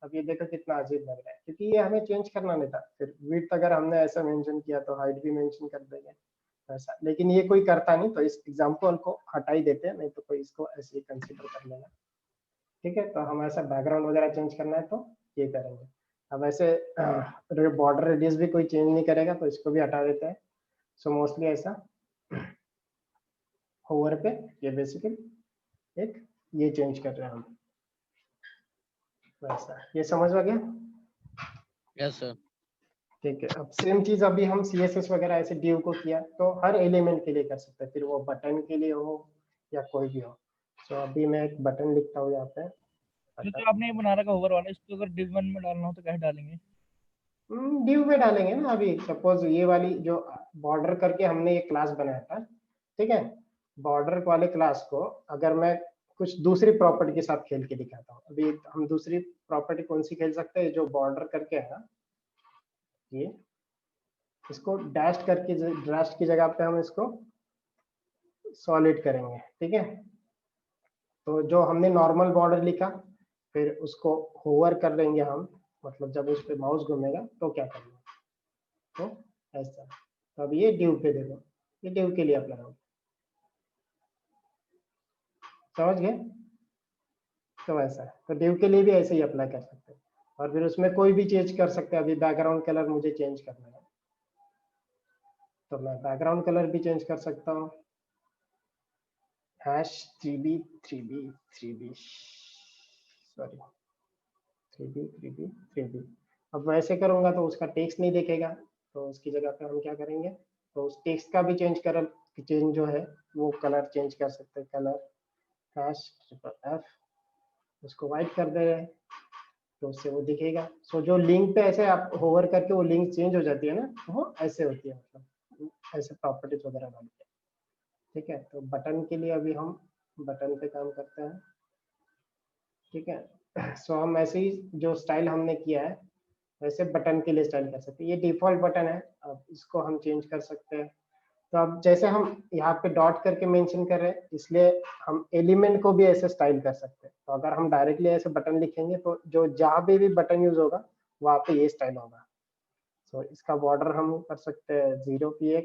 अब ये देखो कितना अजीब लग रहा है, क्योंकि ये हमें चेंज करना नहीं था। फिर विड्थ अगर हमने ऐसा मेंशन किया तो हाइट भी मेंशन कर देंगे ऐसा, लेकिन ये कोई करता नहीं, तो इस एग्जांपल को हटा ही देते हैं, नहीं तो कोई इसको ऐसे ही कंसीडर कर लेना, ठीक है। तो हम ऐसा बैकग्राउंड वगैरह चेंज करना है तो ये करेंगे। अब ऐसे बॉर्डर रेडियस भी कोई चेंज नहीं करेगा, तो इसको भी हटा देते हैं। सो मोस्टली ऐसा होवर पे ये बेसिकली ये चेंज कर रहे हैं हम, वैसा। ये समझ आ गया?
Yes sir.
ठीक है, अब सेम चीज अभी हम CSS वगैरह ऐसे div को किया तो हर एलिमेंट के लिए कर सकते हैं, फिर वो बटन के लिए हो या कोई भी हो। तो अभी मैं एक बटन लिखता हूँ यहाँ पे,
जो
बटन।
तो आपने ये बना रखा होवर वाला, इसको अगर div 1 में डालना हो तो कैसे डालेंगे?
div में डालेंगे ना। अभी सपोज ये वाली जो बॉर्डर करके हमने ये क्लास बनाया था, ठीक है, बॉर्डर वाले क्लास को अगर मैं कुछ दूसरी प्रॉपर्टी के साथ खेल के दिखाता हूँ। अभी हम दूसरी प्रॉपर्टी कौन सी खेल सकते हैं, जो बॉर्डर करके है ना, ये इसको डैश करके, डैश की जगह पे हम इसको सॉलिड करेंगे, ठीक है। तो जो हमने नॉर्मल बॉर्डर लिखा, फिर उसको होवर कर लेंगे हम, मतलब जब उस पे माउस घूमेगा तो क्या करना, तो ऐसा। तो अब ये div पे देखो, ये div के लिए अप्लाई होगा, समझ गए? तो ऐसा है, तो div के लिए भी ऐसे ही अप्लाई कर सकते हैं। और फिर उसमें कोई भी चेंज कर सकते हैं। अभी बैकग्राउंड कलर मुझे चेंज करना है, तो मैं बैकग्राउंड कलर भी चेंज कर सकता हूँ, #3b सॉरी 3b। अब वैसे करूंगा तो उसका टेक्स्ट नहीं दिखेगा, तो उसकी जगह पे हम क्या करेंगे, तो उस टेक्स्ट का भी चेंज जो है वो कलर चेंज कर सकते हैं, कलर #FF, उसको वाइट कर दे रहे हैं तो उससे वो दिखेगा। सो जो लिंक पे ऐसे आप होवर करके वो लिंक चेंज हो जाती है ना, वो ऐसे होती है, मतलब ऐसे प्रॉपर्टीज वगैरह डाल के, ठीक है। तो बटन के लिए अभी हम बटन पे काम करते हैं, ठीक है। सो हम ऐसे ही जो स्टाइल हमने किया है वैसे बटन के लिए स्टाइल कर सकते हैं। ये डिफॉल्ट बटन है, अब इसको हम चेंज कर सकते हैं। तो अब जैसे हम यहाँ पे डॉट करके मेंशन कर रहे हैं, इसलिए हम एलिमेंट को भी ऐसे स्टाइल कर सकते हैं। तो अगर हम डायरेक्टली ऐसे बटन लिखेंगे तो जो जहाँ पे भी बटन यूज होगा वहाँ पे ये स्टाइल होगा। तो इसका बॉर्डर हम कर सकते हैं 0px,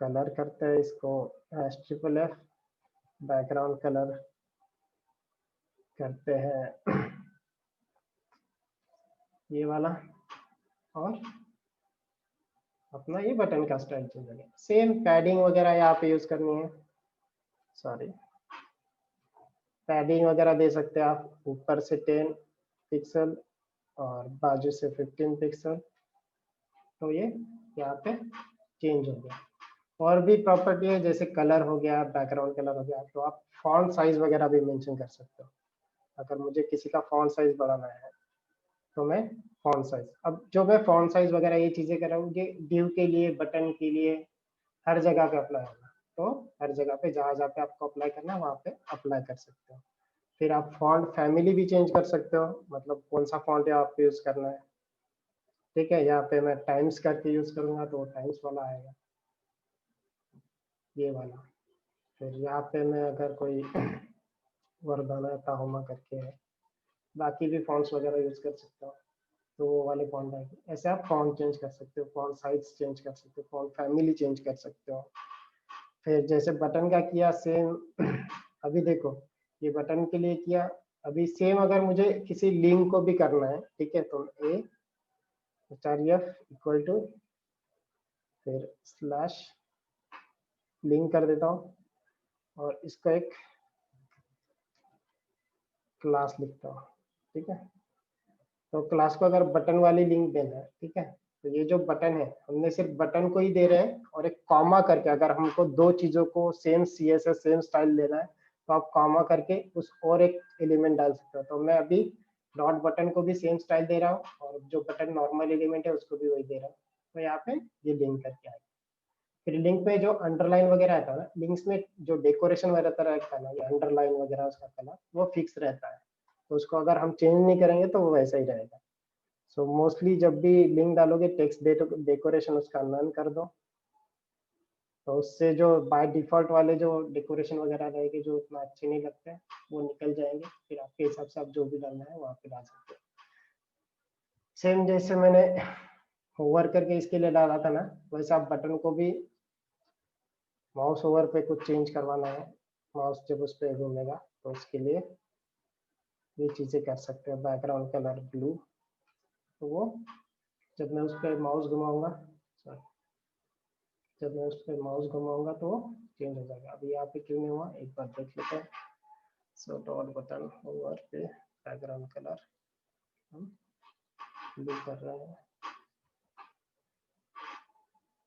कलर करते हैं इसको #FFF, बैकग्राउंड कलर करते हैं ये वाला, और अपना ये बटन का स्टाइल चेंज हो गया। सेम पैडिंग वगैरह यहाँ पे यूज करनी है, सॉरी, पैडिंग वगैरह दे सकते हैं आप, ऊपर से 10 पिक्सल और बाजू से 15 पिक्सल, तो ये यहाँ पे चेंज हो गया। और भी प्रॉपर्टी है, जैसे कलर हो गया, बैकग्राउंड कलर हो गया, तो आप फॉन्ट साइज वगैरह भी मेंशन कर सकते हो। अगर मुझे किसी का फॉन्ट साइज बढ़ाना है तो मैं फॉन्ट साइज, अब जो मैं फॉन्ट साइज वगैरह ये चीजें कर रहा हूँ, ये div के लिए, बटन के लिए, हर जगह पे अप्लाई होगा। तो हर जगह पे जहाँ जहाँ पे आपको अप्लाई करना है वहाँ पे अप्लाई कर सकते हो। फिर आप फॉन्ट फैमिली भी चेंज कर सकते हो, मतलब कौन सा फॉन्ट है आपको यूज करना है, ठीक है। यहाँ पे मैं टाइम्स करके यूज करूंगा तो टाइम्स वाला आएगा, ये वाला। फिर यहाँ पे मैं अगर कोई वरदाना ताहुमा करके है, बाकी भी फॉन्ट्स वगैरह यूज कर सकता हूँ, तो वो वाले फॉन्ट आएंगे। ऐसे आप फॉन्ट चेंज कर सकते हो, फॉन्ट साइज चेंज कर सकते हो, फॉन्ट फैमिली चेंज कर सकते हो। फिर जैसे बटन का किया सेम, अभी देखो ये बटन के लिए किया। अभी सेम अगर मुझे किसी लिंक को भी करना है, ठीक है, तो A*F इक्वल टू फिर स्लैश लिंक कर देता हूँ और इसको एक क्लास लिखता हूँ, ठीक है। तो क्लास को अगर बटन वाली लिंक देना है, ठीक है, तो ये जो बटन है हमने सिर्फ बटन को ही दे रहे हैं, और एक कॉमा करके अगर हमको दो चीजों को सेम CSS सेम स्टाइल देना है तो आप कॉमा करके उस और एक एलिमेंट डाल सकते हो। तो मैं अभी डॉट बटन को भी सेम स्टाइल दे रहा हूँ और जो बटन नॉर्मल एलिमेंट है उसको भी वही दे रहा हूँ, तो यहाँ पे ये लिंक करके आएगा। फिर लिंक में जो अंडरलाइन वगैरह आता है ना, लिंक्स में जो डेकोरेशन वगैरह रहता है ना, ये अंडरलाइन वगैरह उसका कलर वो फिक्स रहता है, तो उसको अगर हम चेंज नहीं करेंगे तो वो वैसा ही रहेगा। सो मोस्टली जब भी लिंक डालोगे टेक्स्ट डेकोरेशन उसका नन कर दो, तो उससे जो बाय डिफॉल्ट वाले जो डेकोरेशन वगैरह रहेंगे जो उतना अच्छे नहीं लगते हैं वो निकल जाएंगे। फिर आपके हिसाब से आप जो भी डालना है वहाँ पे डाल सकते हो। सेम जैसे मैंने होवर करके इसके लिए डाला था ना, वैसे आप बटन को भी माउस ओवर पे कुछ चेंज करवाना है, माउस जब उस पर घूमेगा तो उसके लिए ये चीज़ें कर सकते हो। बैकग्राउंड कलर ब्लू, तो वो जब मैं उस पर माउस घुमाऊंगा, जब मैं उस पर माउस घुमाऊंगा तो वो चेंज हो जाएगा। अभी यहाँ पे क्यों नहीं हुआ एक बार देख लेते हैं। सो डॉट बटन ओवर पे बैकग्राउंड कलर हम ब्लू कर रहे हैं।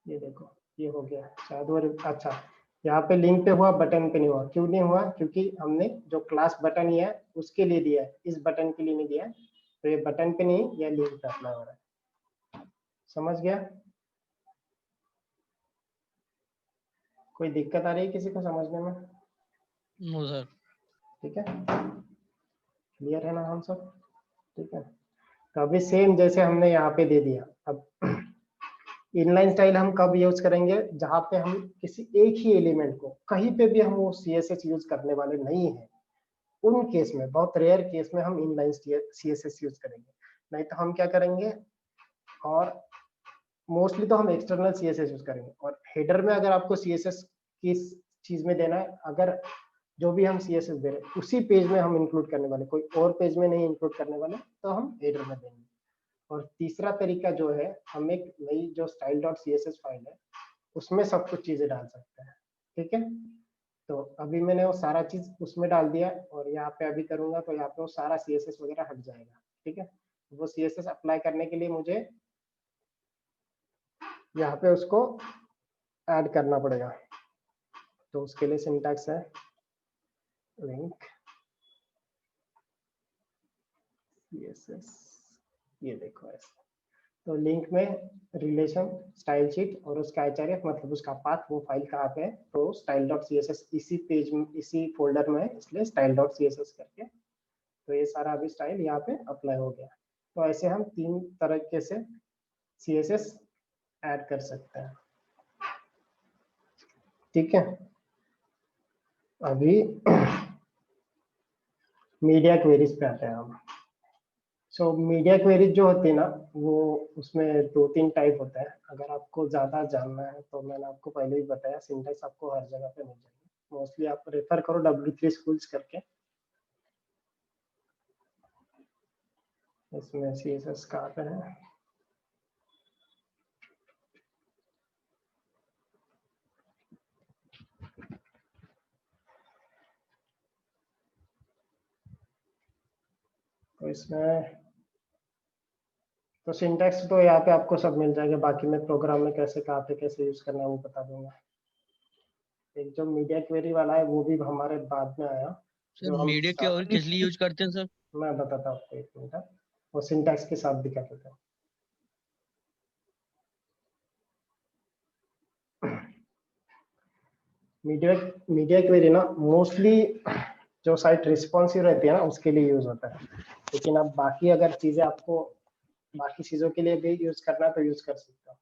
ये देखो ये हो गया शायद वो अच्छा यहाँ पे लिंक पे हुआ, बटन पे नहीं हुआ। क्यों नहीं हुआ? क्योंकि हमने जो क्लास बटन ही है उसके लिए दिया है, इस बटन के लिए नहीं दिया है। तो ये बटन पे नहीं, ये लिंक पे अप्लाई हो रहा है। समझ गया? कोई दिक्कत आ रही है किसी को समझने में?
No sir.
ठीक है, क्लियर है ना हम सब? ठीक है, तो अभी सेम जैसे हमने यहाँ पे दे दिया। अब इनलाइन स्टाइल हम कब यूज करेंगे? जहाँ पे हम किसी एक ही एलिमेंट को कहीं पे भी हम वो CSS यूज करने वाले नहीं है, उन केस में, बहुत रेयर केस में हम इनलाइन CSS यूज करेंगे। नहीं तो हम क्या करेंगे, और मोस्टली तो हम एक्सटर्नल CSS यूज करेंगे। और हेडर में अगर आपको CSS किस चीज में देना है, अगर जो भी हम CSS दे रहे हैं उसी पेज में हम इंक्लूड करने वाले, कोई और पेज में नहीं इंक्लूड करने वाले, तो हम हेडर में देंगे। और तीसरा तरीका जो है, हम एक नई जो style.css फाइल है उसमें सब कुछ चीजें डाल सकते हैं। ठीक है, तो अभी मैंने वो सारा चीज उसमें डाल दिया, और यहाँ पे अभी करूंगा तो यहाँ पे वो सारा CSS वगैरह हट जाएगा। ठीक है, वो CSS अप्लाई करने के लिए मुझे यहाँ पे उसको ऐड करना पड़ेगा। तो उसके लिए सिंटैक्स है लिंक CSS, ये देखो ऐसे। तो लिंक में रिलेशन स्टाइल शीट और उसका href मतलब उसका पाथ, वो फाइल कहाँ पे है, तो style.css इसी पेज में, इसी फोल्डर में है, इसलिए style.css करके। तो ये सारा अभी स्टाइल यहाँ पे अप्लाई हो गया। तो ऐसे हम 3 तरीके से CSS ऐड कर सकते हैं। ठीक है, अभी मीडिया क्वेरीज पे आते हैं हम। सो मीडिया क्वेरीज जो होती है ना, वो उसमें 2-3 टाइप होता है। अगर आपको ज्यादा जानना है तो मैंने आपको पहले ही बताया, सिंटैक्स आपको हर जगह पे मिल जाएगी। मोस्टली आप रेफर करो W3 स्कूल्स करके, इसमें CSS कहाँ पे है। तो इसमें तो सिंटैक्स तो यहाँ पे आपको सब मिल जाएगा, बाकी मैं प्रोग्राम में कैसे कहाँ पे कैसे यूज करना है वो बता दूंगा। एक जो मीडिया क्वेरी वाला है वो भी हमारे बाद में आया,
सर
जो हम
मीडिया के और किस लिए यूज करते हैं सर?
मैं बताता हूँ आपको, एक मिनट, वो सिंटैक्स के साथ दिखा देता हूँ। मीडिया मीडिया क्वेरी ना मोस्टली जो साइट रिस्पॉन्सिव रहती है ना उसके लिए यूज होता है। लेकिन अब बाकी अगर चीजें आपको बाकी चीजों के लिए भी यूज करना है तो यूज कर सकते हो।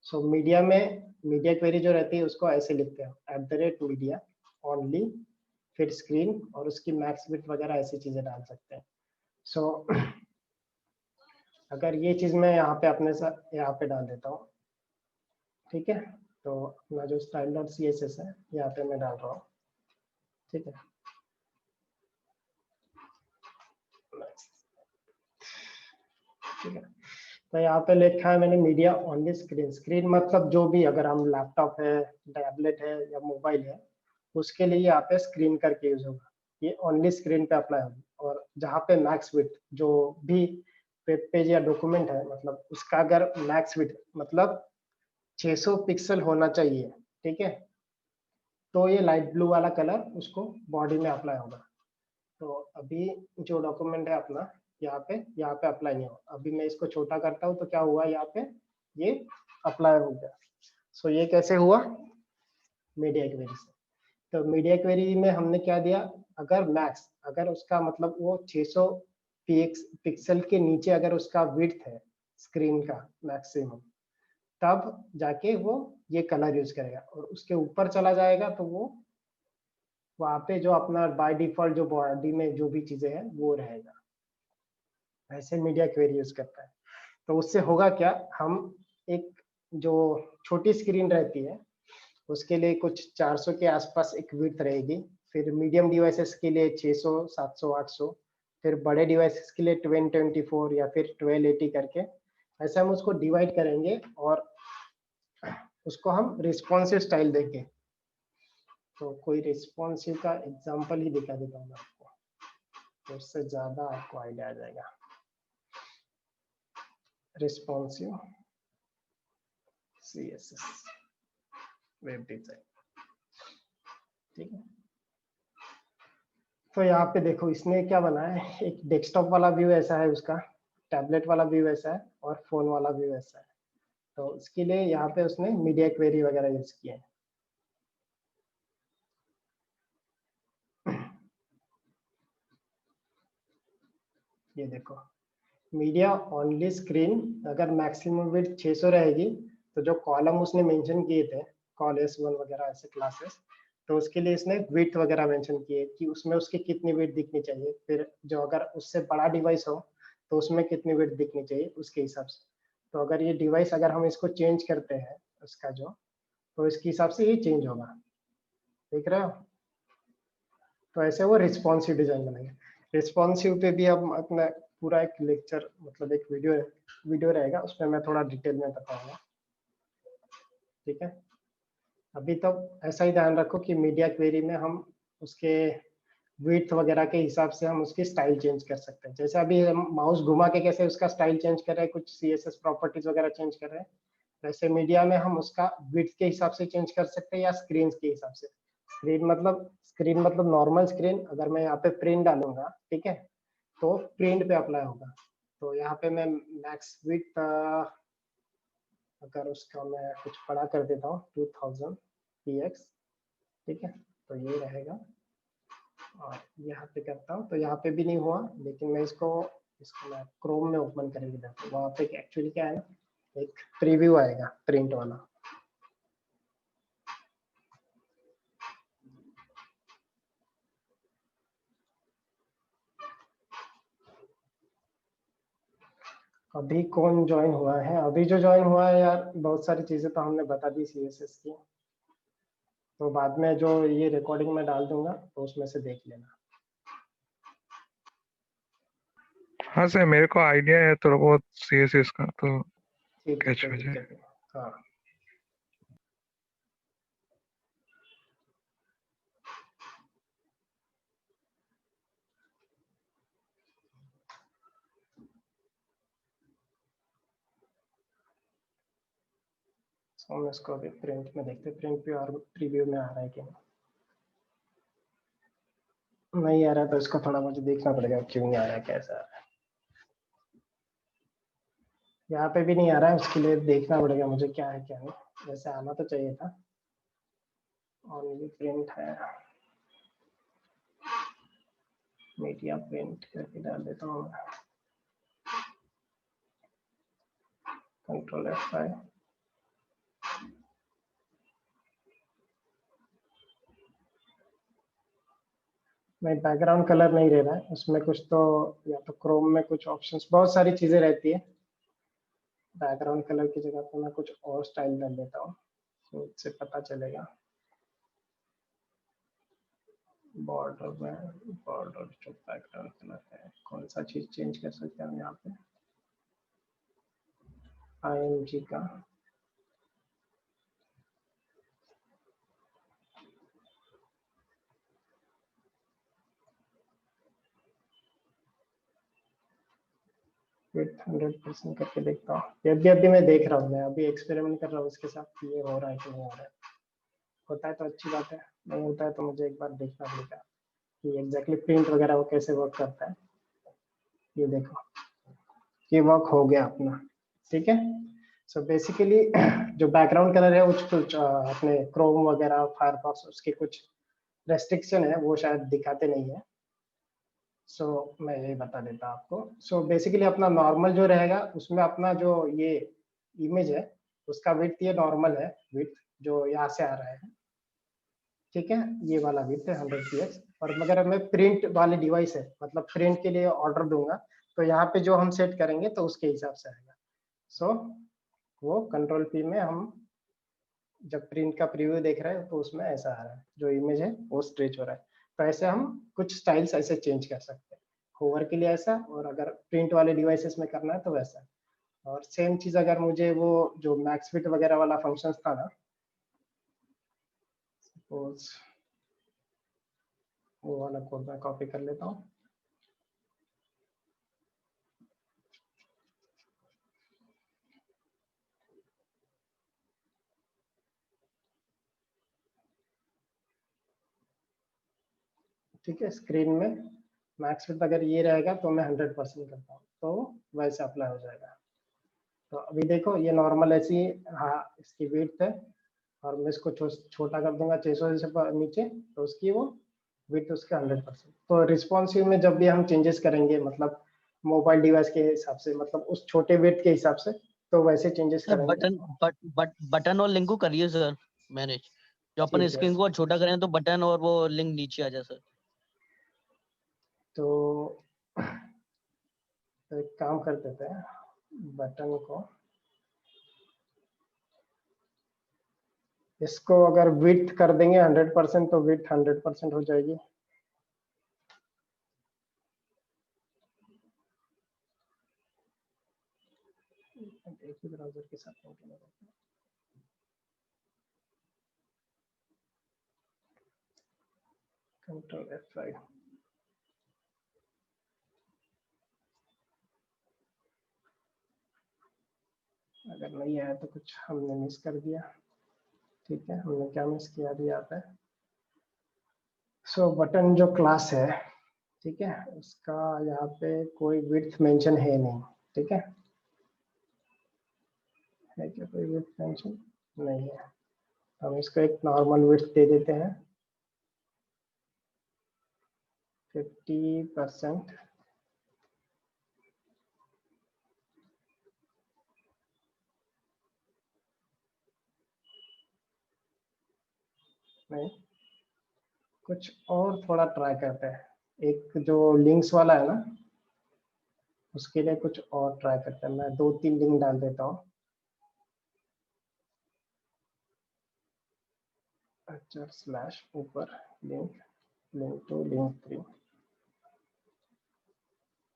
सो मीडिया में मीडिया क्वेरी जो रहती है उसको ऐसे लिखते हैं, @media ओनली, फिर स्क्रीन और उसकी मैक्स विड्थ वगैरह ऐसी चीजें डाल सकते हैं। सो अगर ये चीज मैं यहाँ पे अपने साथ यहाँ पे डाल देता हूँ। ठीक है, तो अपना जो style.css है यहाँ पे मैं डाल रहा हूँ। ठीक है, ठीक है, तो यहाँ पे लिखा है मैंने मीडिया ओनली स्क्रीन। स्क्रीन मतलब जो भी, अगर हम लैपटॉप है, टैबलेट है या मोबाइल है, उसके लिए यहाँ पे स्क्रीन करके यूज होगा। ये ओनली स्क्रीन पे अप्लाई होगा। और जहाँ पे मैक्स विड्थ, जो भी वेब पेज या डॉक्यूमेंट है, मतलब उसका अगर मैक्स विड्थ मतलब 600 पिक्सल होना चाहिए, ठीक है, तो ये लाइट ब्लू वाला कलर उसको बॉडी में अप्लाई होगा। तो अभी जो डॉक्यूमेंट है अपना, यहाँ पे अप्लाई नहीं होगा। अभी मैं इसको छोटा करता हूँ तो क्या हुआ, यहाँ पे ये अप्लाई हो गया। सो ये कैसे हुआ? मीडिया क्वेरी से। तो मीडिया क्वेरी में हमने क्या दिया, अगर मैक्स, अगर उसका मतलब वो 600 पिक्सल के नीचे अगर उसका विड्थ है स्क्रीन का मैक्सिमम, तब जाके वो ये कलर यूज करेगा। और उसके ऊपर चला जाएगा तो वो वहाँ पे जो अपना बाय डिफॉल्ट जो बॉडी में जो भी चीजें हैं वो रहेगा। ऐसे मीडिया क्वेरी यूज करता है। तो उससे होगा क्या, हम एक जो छोटी स्क्रीन रहती है उसके लिए कुछ 400 के आसपास एक विड्थ रहेगी, फिर मीडियम डिवाइसेस के लिए 600, 700, 800, फिर बड़े डिवाइसेस के लिए 2024 या फिर 1280 करके, ऐसे हम उसको डिवाइड करेंगे। और उसको हम रिस्पॉन्सिव स्टाइल देंगे। तो कोई रिस्पॉन्सिव का एग्जांपल ही दिखा देता हूँ मैं आपको, तो उससे ज्यादा आपको आइडिया आ जाएगा। रिस्पॉन्सिव CSS वेब डिजाइन, ठीक है। तो यहाँ पे देखो इसने क्या बनाया है, एक डेस्कटॉप वाला व्यू ऐसा है उसका, टैबलेट वाला व्यू ऐसा है और फोन वाला व्यू ऐसा है। तो इसके लिए यहाँ पे उसने मीडिया क्वेरी वगैरह यूज किए हैं। ये देखो मीडिया ओनली स्क्रीन, अगर मैक्सिमम विड्थ 600 रहेगी तो जो कॉलम उसने मेंशन किए थे कॉल S1 वगैरह ऐसे क्लासेस, तो उसके लिए इसने विड्थ वगैरह मेंशन किए कि उसमें उसकी कितनी विड्थ दिखनी चाहिए। फिर जो अगर उससे बड़ा डिवाइस हो तो उसमें कितनी विड्थ दिखनी चाहिए उसके हिसाब से। तो अगर ये डिवाइस अगर हम इसको चेंज करते हैं उसका जो, तो इसके हिसाब से ये चेंज होगा, देख रहे हो। तो ऐसे वो रिस्पॉन्सिव डिजाइन बनेंगे। रिस्पॉन्सिव पे भी हम अपना पूरा एक लेक्चर मतलब एक वीडियो रहेगा, उसमें मैं थोड़ा डिटेल में बताऊंगा, ठीक है। अभी तो ऐसा ही ध्यान रखो कि मीडिया क्वेरी में हम उसके विड्थ वगैरह के हिसाब से हम उसकी स्टाइल चेंज कर सकते हैं। जैसे अभी हम माउस घुमा के कैसे उसका स्टाइल चेंज कर रहे हैं, कुछ CSS प्रॉपर्टीज वगैरह चेंज कर रहे हैं, वैसे मीडिया में हम उसका विड्थ के हिसाब से चेंज कर सकते हैं या स्क्रीन के हिसाब से। स्क्रीन मतलब नॉर्मल स्क्रीन, अगर मैं यहाँ पे प्रिंट डालूंगा, ठीक है, तो प्रिंट पे अप्लाई होगा। तो यहाँ पे मैं मैक्स विड्थ अगर उसका मैं कुछ बड़ा कर देता हूँ 2000 px, ठीक है, तो ये रहेगा। और यहाँ पे करता हूँ तो यहाँ पे भी नहीं हुआ, लेकिन मैं इसको मैं क्रोम में ओपन करके देता हूँ। वहाँ पे एक्चुअली क्या है ना, एक प्रीव्यू आएगा प्रिंट वाला। अभी कौन ज्वाइन हुआ है? अभी जो ज्वाइन हुआ है यार, बहुत सारी चीजें तो हमने बता दी CSS की, तो बाद में जो ये रिकॉर्डिंग में डाल दूंगा तो उसमें से देख लेना।
हाँ सर, मेरे को आइडिया है थोड़ा बहुत CSS का, तो
ठीक है,
कैच
कोई
हो जाए।
दिक्कत नहीं। हाँ तो हम इसको अभी प्रिंट में देखते हैं, प्रिंट पे और प्रीव्यू में आ रहा है कि नहीं आ रहा है, तो इसको थोड़ा मुझे देखना पड़ेगा क्यों नहीं आ रहा है, कैसा आ रहा है। यहाँ पे भी नहीं आ रहा है, उसके लिए देखना पड़ेगा मुझे क्या है क्या नहीं। वैसे आना तो चाहिए था, ओनली प्रिंट है। मीडिया प्रिंट करके डाल देता हूँ मैं, Ctrl F5। नहीं, बैकग्राउंड कलर नहीं रह रहा है उसमें कुछ, तो या तो क्रोम में कुछ ऑप्शंस, बहुत सारी चीजें रहती है। बैकग्राउंड कलर की जगह पे मैं कुछ और स्टाइल डाल देता हूँ, तो इससे पता चलेगा। बॉर्डर में, बॉर्डर जो बैकग्राउंड कलर है, कौन सा चीज चेंज कर सकते हैं हम यहाँ पे, IMG का। विथ 100% करके देखता हूँ। ये अभी मैं देख रहा हूँ, मैं अभी एक्सपेरिमेंट कर रहा हूँ इसके साथ कि ये हो रहा है कि नहीं हो रहा है। होता है तो अच्छी बात है, नहीं होता है तो मुझे एक बार देखना पड़ेगा कि एग्जैक्टली प्रिंट वगैरह वो कैसे वर्क करता है। ये देखो, ये वर्क हो गया अपना, ठीक है। सो बेसिकली जो बैकग्राउंड कलर है कुछ अपने क्रोम वगैरह फायरफॉक्स उसके कुछ रेस्ट्रिक्शन है, वो शायद दिखाते नहीं है। सो मैं यही बता देता हूँ आपको। सो बेसिकली अपना नॉर्मल जो रहेगा उसमें अपना जो ये इमेज है उसका विड्थ ये नॉर्मल है, विड्थ जो यहाँ से आ रहा है, ठीक है, ये वाला विड्थ है 100 px। और मगर मैं प्रिंट वाले डिवाइस है, मतलब प्रिंट के लिए ऑर्डर दूंगा, तो यहाँ पे जो हम सेट करेंगे तो उसके हिसाब से आएगा। सो वो कंट्रोल P में हम जब प्रिंट का प्रीव्यू देख रहे हैं तो उसमें ऐसा आ रहा है, जो इमेज है वो स्ट्रेच हो रहा है। तो ऐसे हम कुछ स्टाइल्स ऐसे चेंज कर सकते हैं, होवर के लिए ऐसा, और अगर प्रिंट वाले डिवाइसेस में करना है तो वैसा। और सेम चीज अगर मुझे वो जो मैक्स फिट वगैरह वाला फंक्शन था ना, सपोज वो वाला कोड मैं कॉपी कर लेता हूँ। ठीक है, स्क्रीन में मैक्स फिट अगर ये रहेगा तो मैं 100% करता हूँ, तो वैसे अप्लाई हो जाएगा। तो अभी देखो ये नॉर्मल ऐसी, हाँ इसकी विड्थ है, और मैं इसको छोटा कर दूंगा 600 से नीचे, तो उसकी वो विड्थ उसके 100%। तो रिस्पॉन्सिव में जब भी हम चेंजेस करेंगे, मतलब मोबाइल डिवाइस के हिसाब से, मतलब उस छोटे विड्थ के हिसाब से, तो वैसे चेंजेस
सर
करेंगे।
बटन और लिंक को करिए सर मैनेज। जो अपन
ठीक है,
स्क्रीन को छोटा करें तो बटन और वो लिंक नीचे आ जाए सर।
तो एक काम कर देते हैं, बटन को, इसको अगर विड्थ कर देंगे 100%, तो विड्थ 100% हो जाएगी। एक ही ब्राउजर के साथ कंटिन्यू करते हैं। Control F5। अगर नहीं आया तो कुछ हमने मिस कर दिया। ठीक है, हमने क्या मिस किया अभी यहाँ पे। सो बटन जो क्लास है, ठीक है, उसका यहाँ पे कोई विड्थ मेंशन है नहीं। ठीक है क्या कोई विड्थ मेंशन नहीं है? हम इसको एक नॉर्मल विड्थ दे देते हैं 50%। नहीं, कुछ और थोड़ा ट्राई करते हैं। एक जो लिंक्स वाला है ना, उसके लिए कुछ और ट्राई करते हैं। मैं 2-3 लिंक डाल देता हूँ। अच्छा, स्लैश ऊपर लिंक, लिंक टू लिंक 3,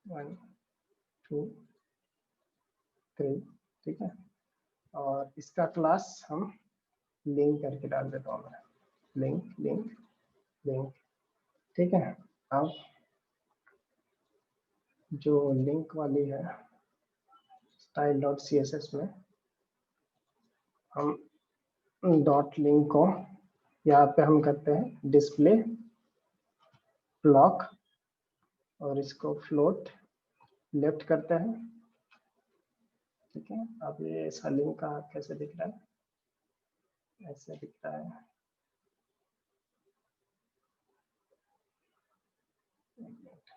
1 2 3। ठीक है, और इसका क्लास हम लिंक करके डाल देता हूँ मैं, लिंक लिंक लिंक। ठीक है, अब जो लिंक वाली है style dot C S S में, हम डॉट लिंक को यहाँ पे हम करते हैं डिस्प्ले ब्लॉक, और इसको फ्लोट लेफ्ट करते हैं। ठीक है, अब ये ऐसा लिंक का कैसे दिख रहा है, ऐसे दिख रहा है। एक मिनट,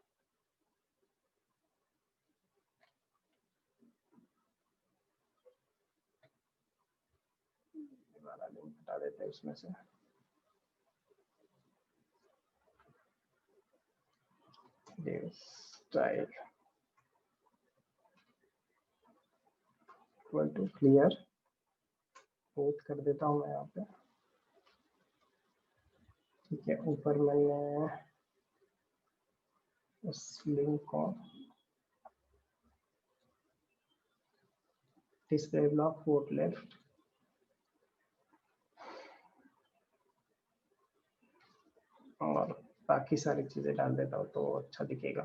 ये वाला लिंक हटा देते हैं इसमें से। Style equal to clear, post कर देता हूँ मैं यहाँ पे। ठीक है, ऊपर मैंने उस लिंक को डिस्प्ले ब्लॉक फोर्थ लेफ्ट, और बाकी सारी चीजें डाल देता हूँ तो अच्छा दिखेगा।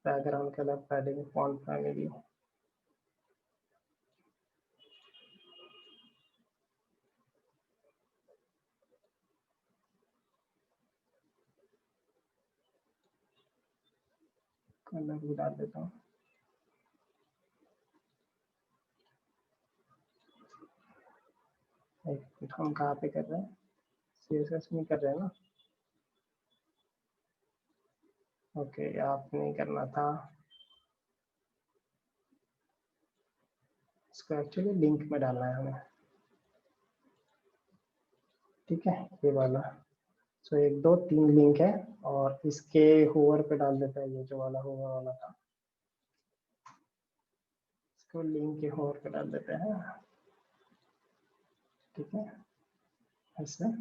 Background colour, padding, font family, colour भी डाल देता हूँ। एक मिनट, हम कहाँ पे कर रहे हैं, CSS में कर रहे हैं ना? ओके, आप नहीं करना था, इसको एक्चुअली लिंक में डालना है हमें। ठीक है, ये वाला। सो 1 2 3 लिंक है, और इसके होवर पे डाल देते हैं, ये जो वाला होवर वाला था, इसको लिंक के होवर पे डाल देते हैं। ठीक है, ऐसे।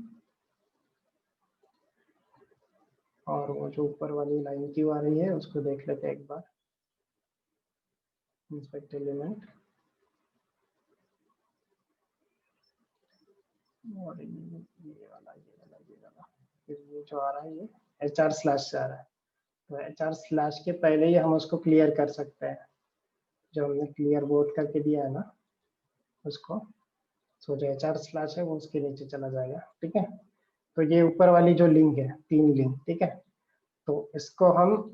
और वो जो ऊपर वाली लाइन क्यों आ रही है उसको देख लेते हैं एक बार। इंस्पेक्ट एलिमेंट और ये वाला फिर ये जो आ रहा है ये HR स्लैश से आ रहा है, तो HR स्लैश के पहले ही हम उसको क्लियर कर सकते हैं, जो हमने क्लियर बोर्ड करके दिया है ना उसको, सो जो HR स्लैश है वो उसके नीचे चला जाएगा। ठीक है, तो ये ऊपर वाली जो लिंक है 3 लिंक, ठीक है, तो इसको हम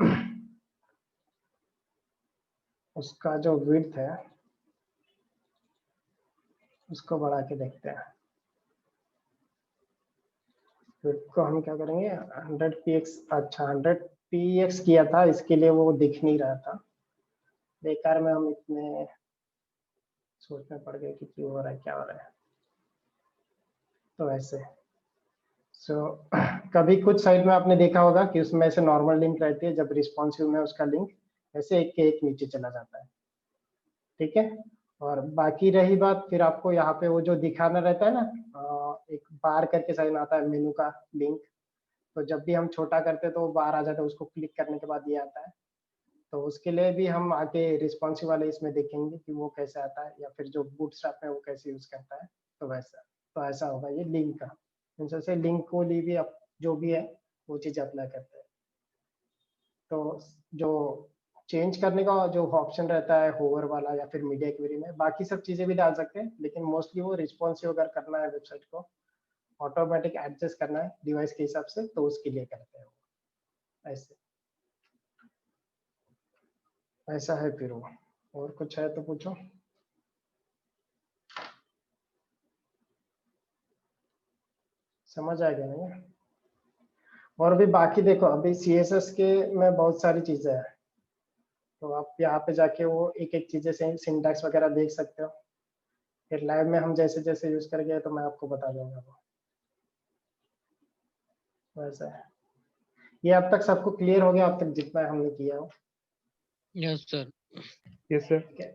उसका जो विड्थ है उसको बढ़ा के देखते हैं। विड्थ को हम क्या करेंगे 100 px, अच्छा 100 px किया था, इसके लिए वो दिख नहीं रहा था, बेकार में हम इतने सोचने पड़ गए कि क्यों हो रहा है क्या हो रहा है। तो ऐसे कभी कुछ साइट में आपने देखा होगा कि उसमें ऐसे नॉर्मल लिंक रहती है, जब रिस्पॉन्सिव में उसका लिंक ऐसे एक के एक नीचे चला जाता है। ठीक है, और बाकी रही बात फिर आपको यहाँ पे वो जो दिखाना रहता है ना, एक बार करके साइन आता है मेनू का लिंक, तो जब भी हम छोटा करते हैं तो वो बाहर आ जाता है, उसको क्लिक करने के बाद ये आता है, तो उसके लिए भी हम आगे रिस्पॉन्सिव वाले इसमें देखेंगे कि वो कैसे आता है, या फिर जो बूटस्ट्रैप है वो कैसे यूज करता है। तो वैसा, तो ऐसा होगा ये लिंक का, जैसे लिंक को लिए भी आप जो भी है वो चीज अप्लाई करते हैं। तो जो चेंज करने का जो ऑप्शन रहता है होवर वाला या फिर मीडिया क्वेरी में, बाकी सब चीजें भी डाल सकते हैं, लेकिन मोस्टली वो रिस्पॉन्सिव अगर करना है वेबसाइट को, ऑटोमेटिक एडजस्ट करना है डिवाइस के हिसाब से, तो उसके लिए करते हैं वो ऐसे। ऐसा है फिर वो, और कुछ है तो पूछो। समझ आ गया नहीं? और भी बाकी देखो, अभी CSS के में बहुत सारी चीजें हैं, तो आप यहाँ पे जाके वो एक एक चीजें से सिंटैक्स वगैरह देख सकते हो, फिर लाइव में हम जैसे जैसे यूज कर गए तो मैं आपको बता दूंगा वो। वैसा है, ये अब तक सबको क्लियर हो गया अब तक जितना हमने किया हो?
Yes sir.
Yes sir.
ठीक है,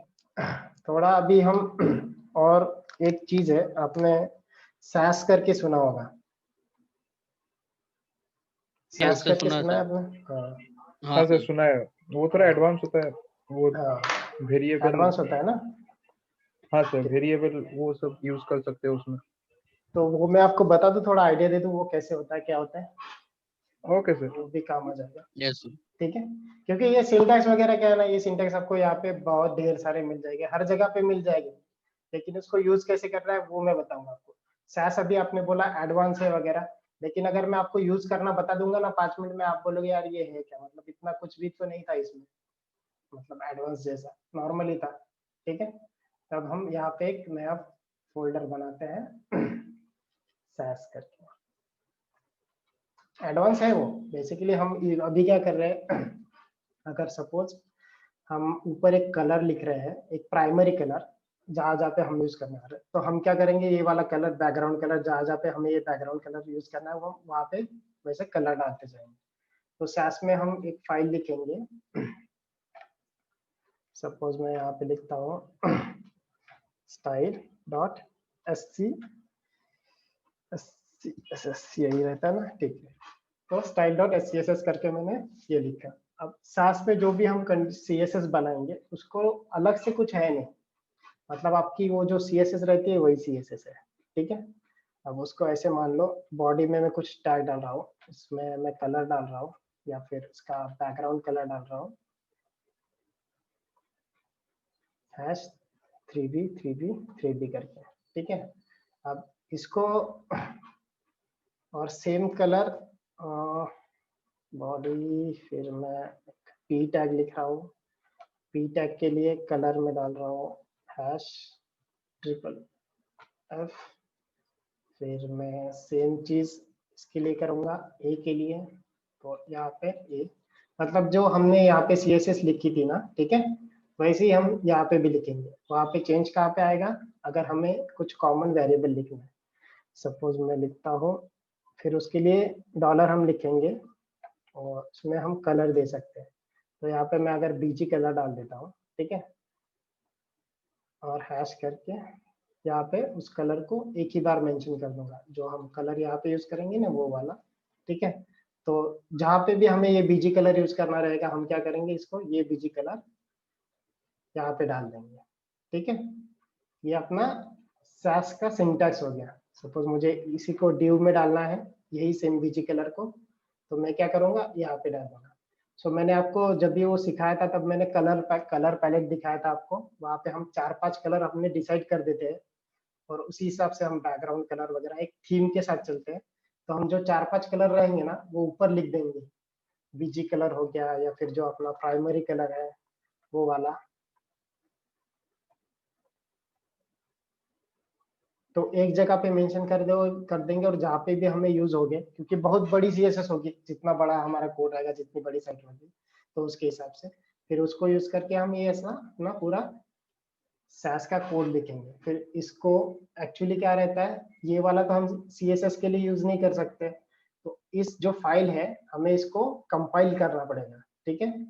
थोड़ा अभी हम और एक चीज है, आपने SAS करके सुना होगा?
यस
SAS
सर,
करके
सुना है
सुना है
सर।
आपने? हाँ
हाँ
हाँ सर,
सर।
सुना है। वो थोड़ा एडवांस होता है वो,
हाँ,
वेरिएबल।
एडवांस होता है ना।
हाँ सर, वेरिएबल वो सब यूज कर सकते हैं उसमें।
तो वो मैं आपको बता दूं, थोड़ा आइडिया दे दूं वो कैसे होता है क्या होता है,
ओके सर।
वो भी काम आ जाएगा।
Yes sir.
ठीक है, क्योंकि ये सिंटैक्स वगैरह क्या है ना, ये सिंटैक्स आपको यहाँ पे बहुत ढेर सारे मिल जाएंगे, हर जगह पे मिल जाएंगे, लेकिन उसको यूज कैसे करना है वो मैं बताऊंगा आपको। SAS अभी आपने बोला एडवांस है वगैरह, लेकिन अगर मैं आपको यूज करना बता दूंगा ना 5 मिनट में, आप बोलोगे यार ये है क्या, मतलब इतना कुछ भी तो नहीं था इसमें, मतलब एडवांस जैसा नॉर्मल ही था। ठीक है, तब हम यहाँ पे एक नया फोल्डर बनाते हैं SAS करके, एडवांस है वो बेसिकली। हम अभी क्या कर रहे हैं अगर सपोज हम ऊपर एक कलर लिख रहे हैं, एक प्राइमरी कलर जहाँ जहाँ पे हम यूज करना है, तो हम क्या करेंगे, ये वाला कलर बैकग्राउंड कलर जहाँ जहाँ पे हमें ये बैकग्राउंड कलर यूज करना है वो वहाँ पे वैसे कलर डालते जाएंगे। तो SAS में हम एक फाइल लिखेंगे, सपोज मैं यहाँ पे लिखता हूँ style.sc, यही रहता है ना, ठीक है। तो style.scss करके मैंने ये लिखा। अब SAS पे जो भी हम CSS बनाएंगे उसको अलग से कुछ है नहीं, मतलब आपकी वो जो CSS रहती है वही CSS है। ठीक है, अब उसको ऐसे मान लो बॉडी में मैं कुछ टैग डाल रहा हूँ, इसमें मैं कलर डाल रहा हूँ या फिर इसका बैकग्राउंड कलर डाल रहा हूँ, #3b करके। ठीक है, अब इसको और सेम कलर बॉडी, फिर मैं P टैग लिख रहा हूँ, P टैग के लिए कलर में डाल रहा हूँ #FFF, फिर मैं सेम चीज इसके लिए करूँगा A के लिए, तो यहाँ पे A, मतलब जो हमने यहाँ पे CSS लिखी थी ना, ठीक है, वैसे ही हम यहाँ पे भी लिखेंगे। वहाँ पे चेंज कहाँ पे आएगा, अगर हमें कुछ कॉमन वेरिएबल लिखना है, सपोज मैं लिखता हूँ, फिर उसके लिए डॉलर हम लिखेंगे और उसमें हम कलर दे सकते हैं। तो यहाँ पे मैं अगर BG कलर डाल देता हूँ, ठीक है, और हैश करके यहाँ पे उस कलर को एक ही बार मेंशन कर दूंगा, जो हम कलर यहाँ पे यूज करेंगे ना वो वाला। ठीक है, तो जहाँ पे भी हमें ये BG कलर यूज करना रहेगा, हम क्या करेंगे, इसको ये BG कलर यहाँ पे डाल देंगे। ठीक है, ये अपना SAS का सिंटैक्स हो गया। सपोज मुझे इसी को div में डालना है, यही सेम बीजी कलर को, तो मैं क्या करूंगा, यहाँ पे डाल दूंगा। सो मैंने आपको जब भी वो सिखाया था तब मैंने कलर पैलेट दिखाया था आपको, वहाँ पे हम 4-5 कलर हमने डिसाइड कर देते हैं और उसी हिसाब से हम बैकग्राउंड कलर वगैरह एक थीम के साथ चलते हैं। तो हम जो 4-5 कलर रहेंगे ना वो ऊपर लिख देंगे, बीजी कलर हो गया या फिर जो अपना प्राइमरी कलर है वो वाला। तो एक जगह पे मेंशन कर देंगे और जहाँ पे भी हमें यूज होगे, क्योंकि बहुत बड़ी CSS होगी, जितना बड़ा हमारा कोड रहेगा, जितनी बड़ी साइट होगी, तो उसके हिसाब से फिर उसको यूज करके हम ये ऐसा अपना पूरा SAS का कोड लिखेंगे। फिर इसको एक्चुअली क्या रहता है, ये वाला तो हम CSS के लिए यूज नहीं कर सकते, तो इस जो फाइल है हमें इसको कंपाइल करना पड़ेगा। ठीक है,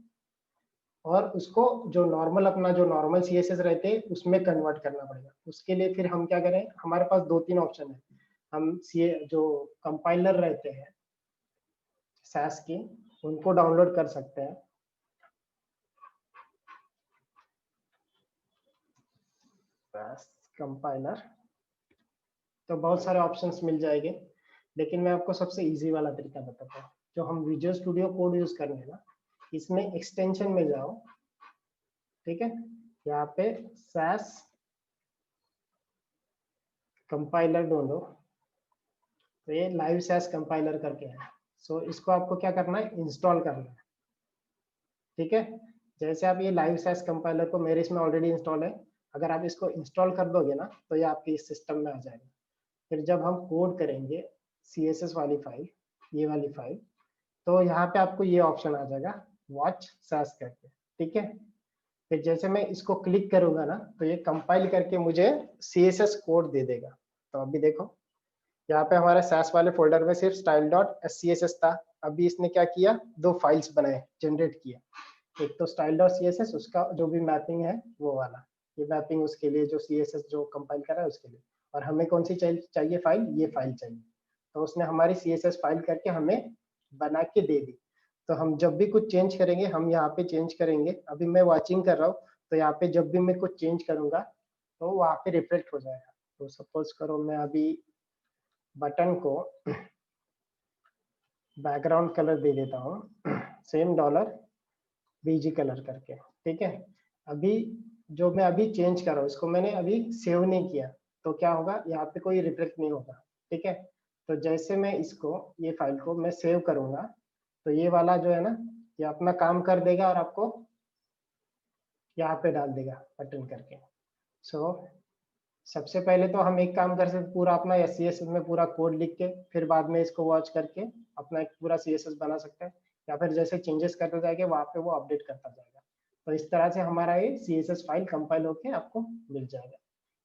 और उसको जो नॉर्मल अपना जो नॉर्मल CSS रहते हैं उसमें कन्वर्ट करना पड़ेगा। उसके लिए फिर हम क्या करें, हमारे पास 2-3 ऑप्शन है। हम जो कंपाइलर रहते हैं SAS की, उनको डाउनलोड कर सकते हैं। SAS कंपाइलर, तो बहुत सारे ऑप्शंस मिल जाएंगे, लेकिन मैं आपको सबसे इजी वाला तरीका बताता हूँ। जो हम विजुअल स्टूडियो कोड यूज करेंगे ना, इसमें एक्सटेंशन में जाओ। ठीक है, यहाँ पे SAS कंपाइलर ढूंढो, तो ये लाइव SAS कंपाइलर करके है। सो इसको आपको क्या करना है, इंस्टॉल करना है। ठीक है, जैसे आप ये लाइव SAS कंपाइलर को, मेरे इसमें ऑलरेडी इंस्टॉल है, अगर आप इसको इंस्टॉल कर दोगे ना तो ये आपके इस सिस्टम में आ जाएगा। फिर जब हम कोड करेंगे CSS वाली फाइल, ये वाली फाइल, तो यहाँ पे आपको ये ऑप्शन आ जाएगा वॉच SAS करके। ठीक है, फिर जैसे मैं इसको क्लिक करूंगा ना तो ये कंपाइल करके मुझे CSS कोड दे देगा। तो अभी देखो, यहाँ पे हमारे SAS वाले फोल्डर में सिर्फ style.scss था, अभी इसने क्या किया, 2 फाइल्स बनाए, जनरेट किया। एक तो style.css, उसका जो भी मैपिंग है वो वाला, ये मैपिंग उसके लिए जो CSS जो कंपाइल कर रहा है उसके लिए, और हमें कौन सी चाहिए फाइल, ये फाइल चाहिए। तो उसने हमारी CSS फाइल करके हमें बना के दे दी। तो हम जब भी कुछ चेंज करेंगे हम यहाँ पे चेंज करेंगे। अभी मैं वॉचिंग कर रहा हूँ, तो यहाँ पे जब भी मैं कुछ चेंज करूंगा तो वहाँ पे रिफ्लेक्ट हो जाएगा। तो सपोज करो मैं अभी बटन को बैकग्राउंड कलर दे देता हूँ सेम $BG कलर करके। ठीक है, अभी जो मैं अभी चेंज कर रहा हूँ इसको मैंने अभी सेव नहीं किया, तो क्या होगा, यहाँ पे कोई रिफ्लेक्ट नहीं होगा। ठीक है, तो जैसे मैं इसको, ये फाइल को मैं सेव करूंगा, तो ये वाला जो है ना, ये अपना काम कर देगा और आपको यहाँ पे डाल देगा बटन करके। सो सबसे पहले तो हम एक काम कर सकते, पूरा अपना CSS में पूरा कोड लिख के फिर बाद में इसको वॉच करके अपना एक पूरा CSS बना सकते हैं, या फिर जैसे चेंजेस करते जाएंगे वहाँ पे वो अपडेट करता जाएगा। तो इस तरह से हमारा ये CSS फाइल कंपाइल होके आपको मिल जाएगा।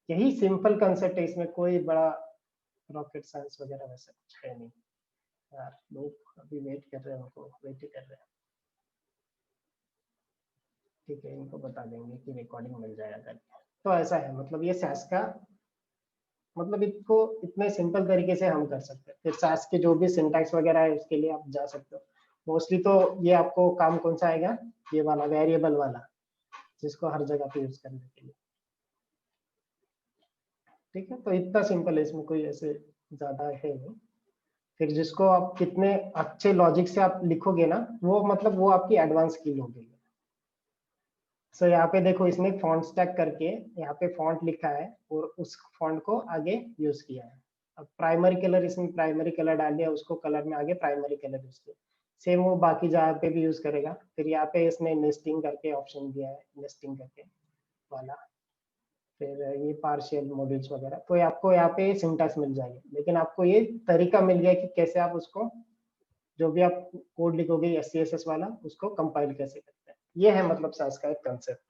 यही सिंपल कंसेप्ट है, इसमें कोई बड़ा रॉकेट साइंस वगैरह वैसा कुछ है नहीं। यार लोग अभी वेट कर रहे हैं, उनको वेट ही कर रहे हैं। ठीक है, इनको बता देंगे कि रिकॉर्डिंग मिल जाएगा करके। तो ऐसा है, मतलब ये SAS का, मतलब इसको इतने सिंपल तरीके से हम कर सकते हैं। फिर SAS के जो भी सिंटैक्स वगैरह है उसके लिए आप जा सकते हो। मोस्टली तो ये आपको काम कौन सा आएगा, ये वाला वेरिएबल वाला, जिसको हर जगह पे यूज करने के लिए। ठीक है, तो इतना सिंपल है, इसमें कोई ऐसे ज्यादा है नहीं। फिर जिसको आप कितने अच्छे लॉजिक से आप लिखोगे ना, वो मतलब वो आपकी एडवांस स्किल होगी। सो यहाँ पे देखो, इसने फॉन्ट स्टैक करके यहाँ पे फॉन्ट लिखा है और उस फॉन्ट को आगे यूज किया है। अब प्राइमरी कलर, इसमें प्राइमरी कलर डाल दिया, उसको कलर में आगे प्राइमरी कलर यूज किया। सेम वो बाकी जगह पे भी यूज करेगा। फिर यहाँ पे इसने नेस्टिंग करके ऑप्शन दिया है, नेस्टिंग करके वाला। फिर ये पार्शियल मॉड्यूल्स वगैरह, तो आपको यहाँ पे सिंटैक्स मिल जाएगी, लेकिन आपको ये तरीका मिल गया कि कैसे आप उसको, जो भी आप कोड लिखोगे CSS वाला, उसको कंपाइल कैसे करते हैं। ये है मतलब SAS का एक कंसेप्ट।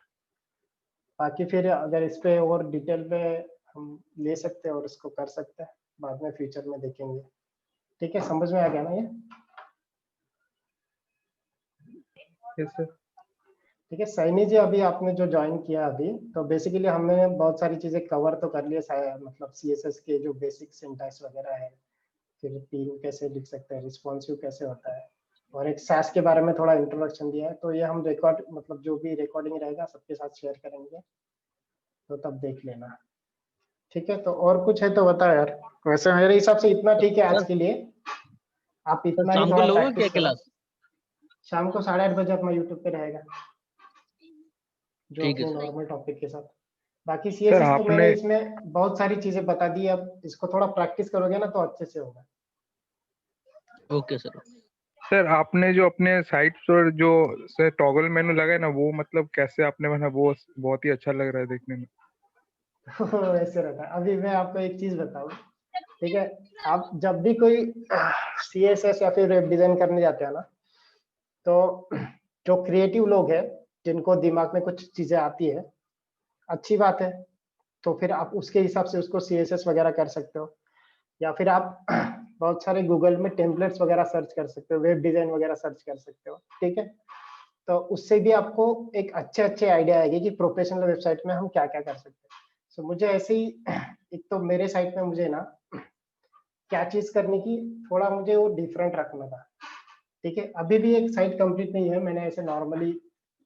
बाकी फिर अगर इस पे और डिटेल पे हम ले सकते हैं और इसको कर सकते हैं, बाद में फ्यूचर में देखेंगे। ठीक है, समझ में आ गया ना ये?
Yes sir.
ठीक है सैनी जी, अभी आपने जो ज्वाइन किया अभी, तो बेसिकली हमने बहुत सारी चीजें कवर तो कर लिया, मतलब CSS के जो बेसिक सिंटैक्स वगैरह है, फिर थीम कैसे लिख सकते हैं, रिस्पॉन्सिव कैसे होता है, और एक सास के बारे में थोड़ा इंट्रोडक्शन दिया है। तो ये हम रिकॉर्ड मतलब जो भी रिकॉर्डिंग रहेगा सबके साथ शेयर करेंगे, तो तब देख लेना। ठीक है, तो और कुछ है तो बताओ यार। वैसे मेरे हिसाब से इतना ठीक है आज
सर
के लिए, आप
सर
इतना ही
शाम को
थोड़ा
लोगे क्या
प्रैक्टिस करो।
क्लास?
शाम को 8:30 बजे अपना यूट्यूब पे रहेगा, जो
ठीक है
अपने
सर।
नॉर्मल टॉपिक के साथ। बाकी
सर
सीएसएस तो
आपने
मैंने इसमें बहुत सारी चीजें बता दी, अब इसको थोड़ा प्रैक्टिस करोगे ना तो अच्छे से होगा।
Okay sir.
सर आपने जो अपने साइट पर जो सर टॉगल मेनू लगा है ना, वो मतलब कैसे आपने बना, वो बहुत ही अच्छा लग रहा है देखने में।
ऐसे रहता है। अभी मैं आपको एक चीज बताऊं, ठीक है, आप जब भी कोई सीएसएस या फिर वेब डिजाइन करने जाते हैं ना, तो जो क्रिएटिव लोग हैं जिनको दिमाग में कुछ चीजें आती है, अच्छी बात है, तो फिर आप उसके हिसाब से उसको सीएसएस वगैरह कर सकते हो, या फिर आप बहुत सारे गूगल में टेम्पलेट्स वगैरह सर्च कर सकते हो, वेब डिजाइन वगैरह सर्च कर सकते हो। ठीक है, तो उससे भी आपको एक अच्छे अच्छे आइडिया आएगी कि प्रोफेशनल वेबसाइट में हम क्या क्या कर सकते हैं। सो मुझे ऐसे ही एक तो मेरे साइट में मुझे ना क्या चीज करने की, थोड़ा मुझे वो डिफरेंट रखना था। ठीक है, अभी भी एक साइट कंप्लीट नहीं है, मैंने ऐसे नॉर्मली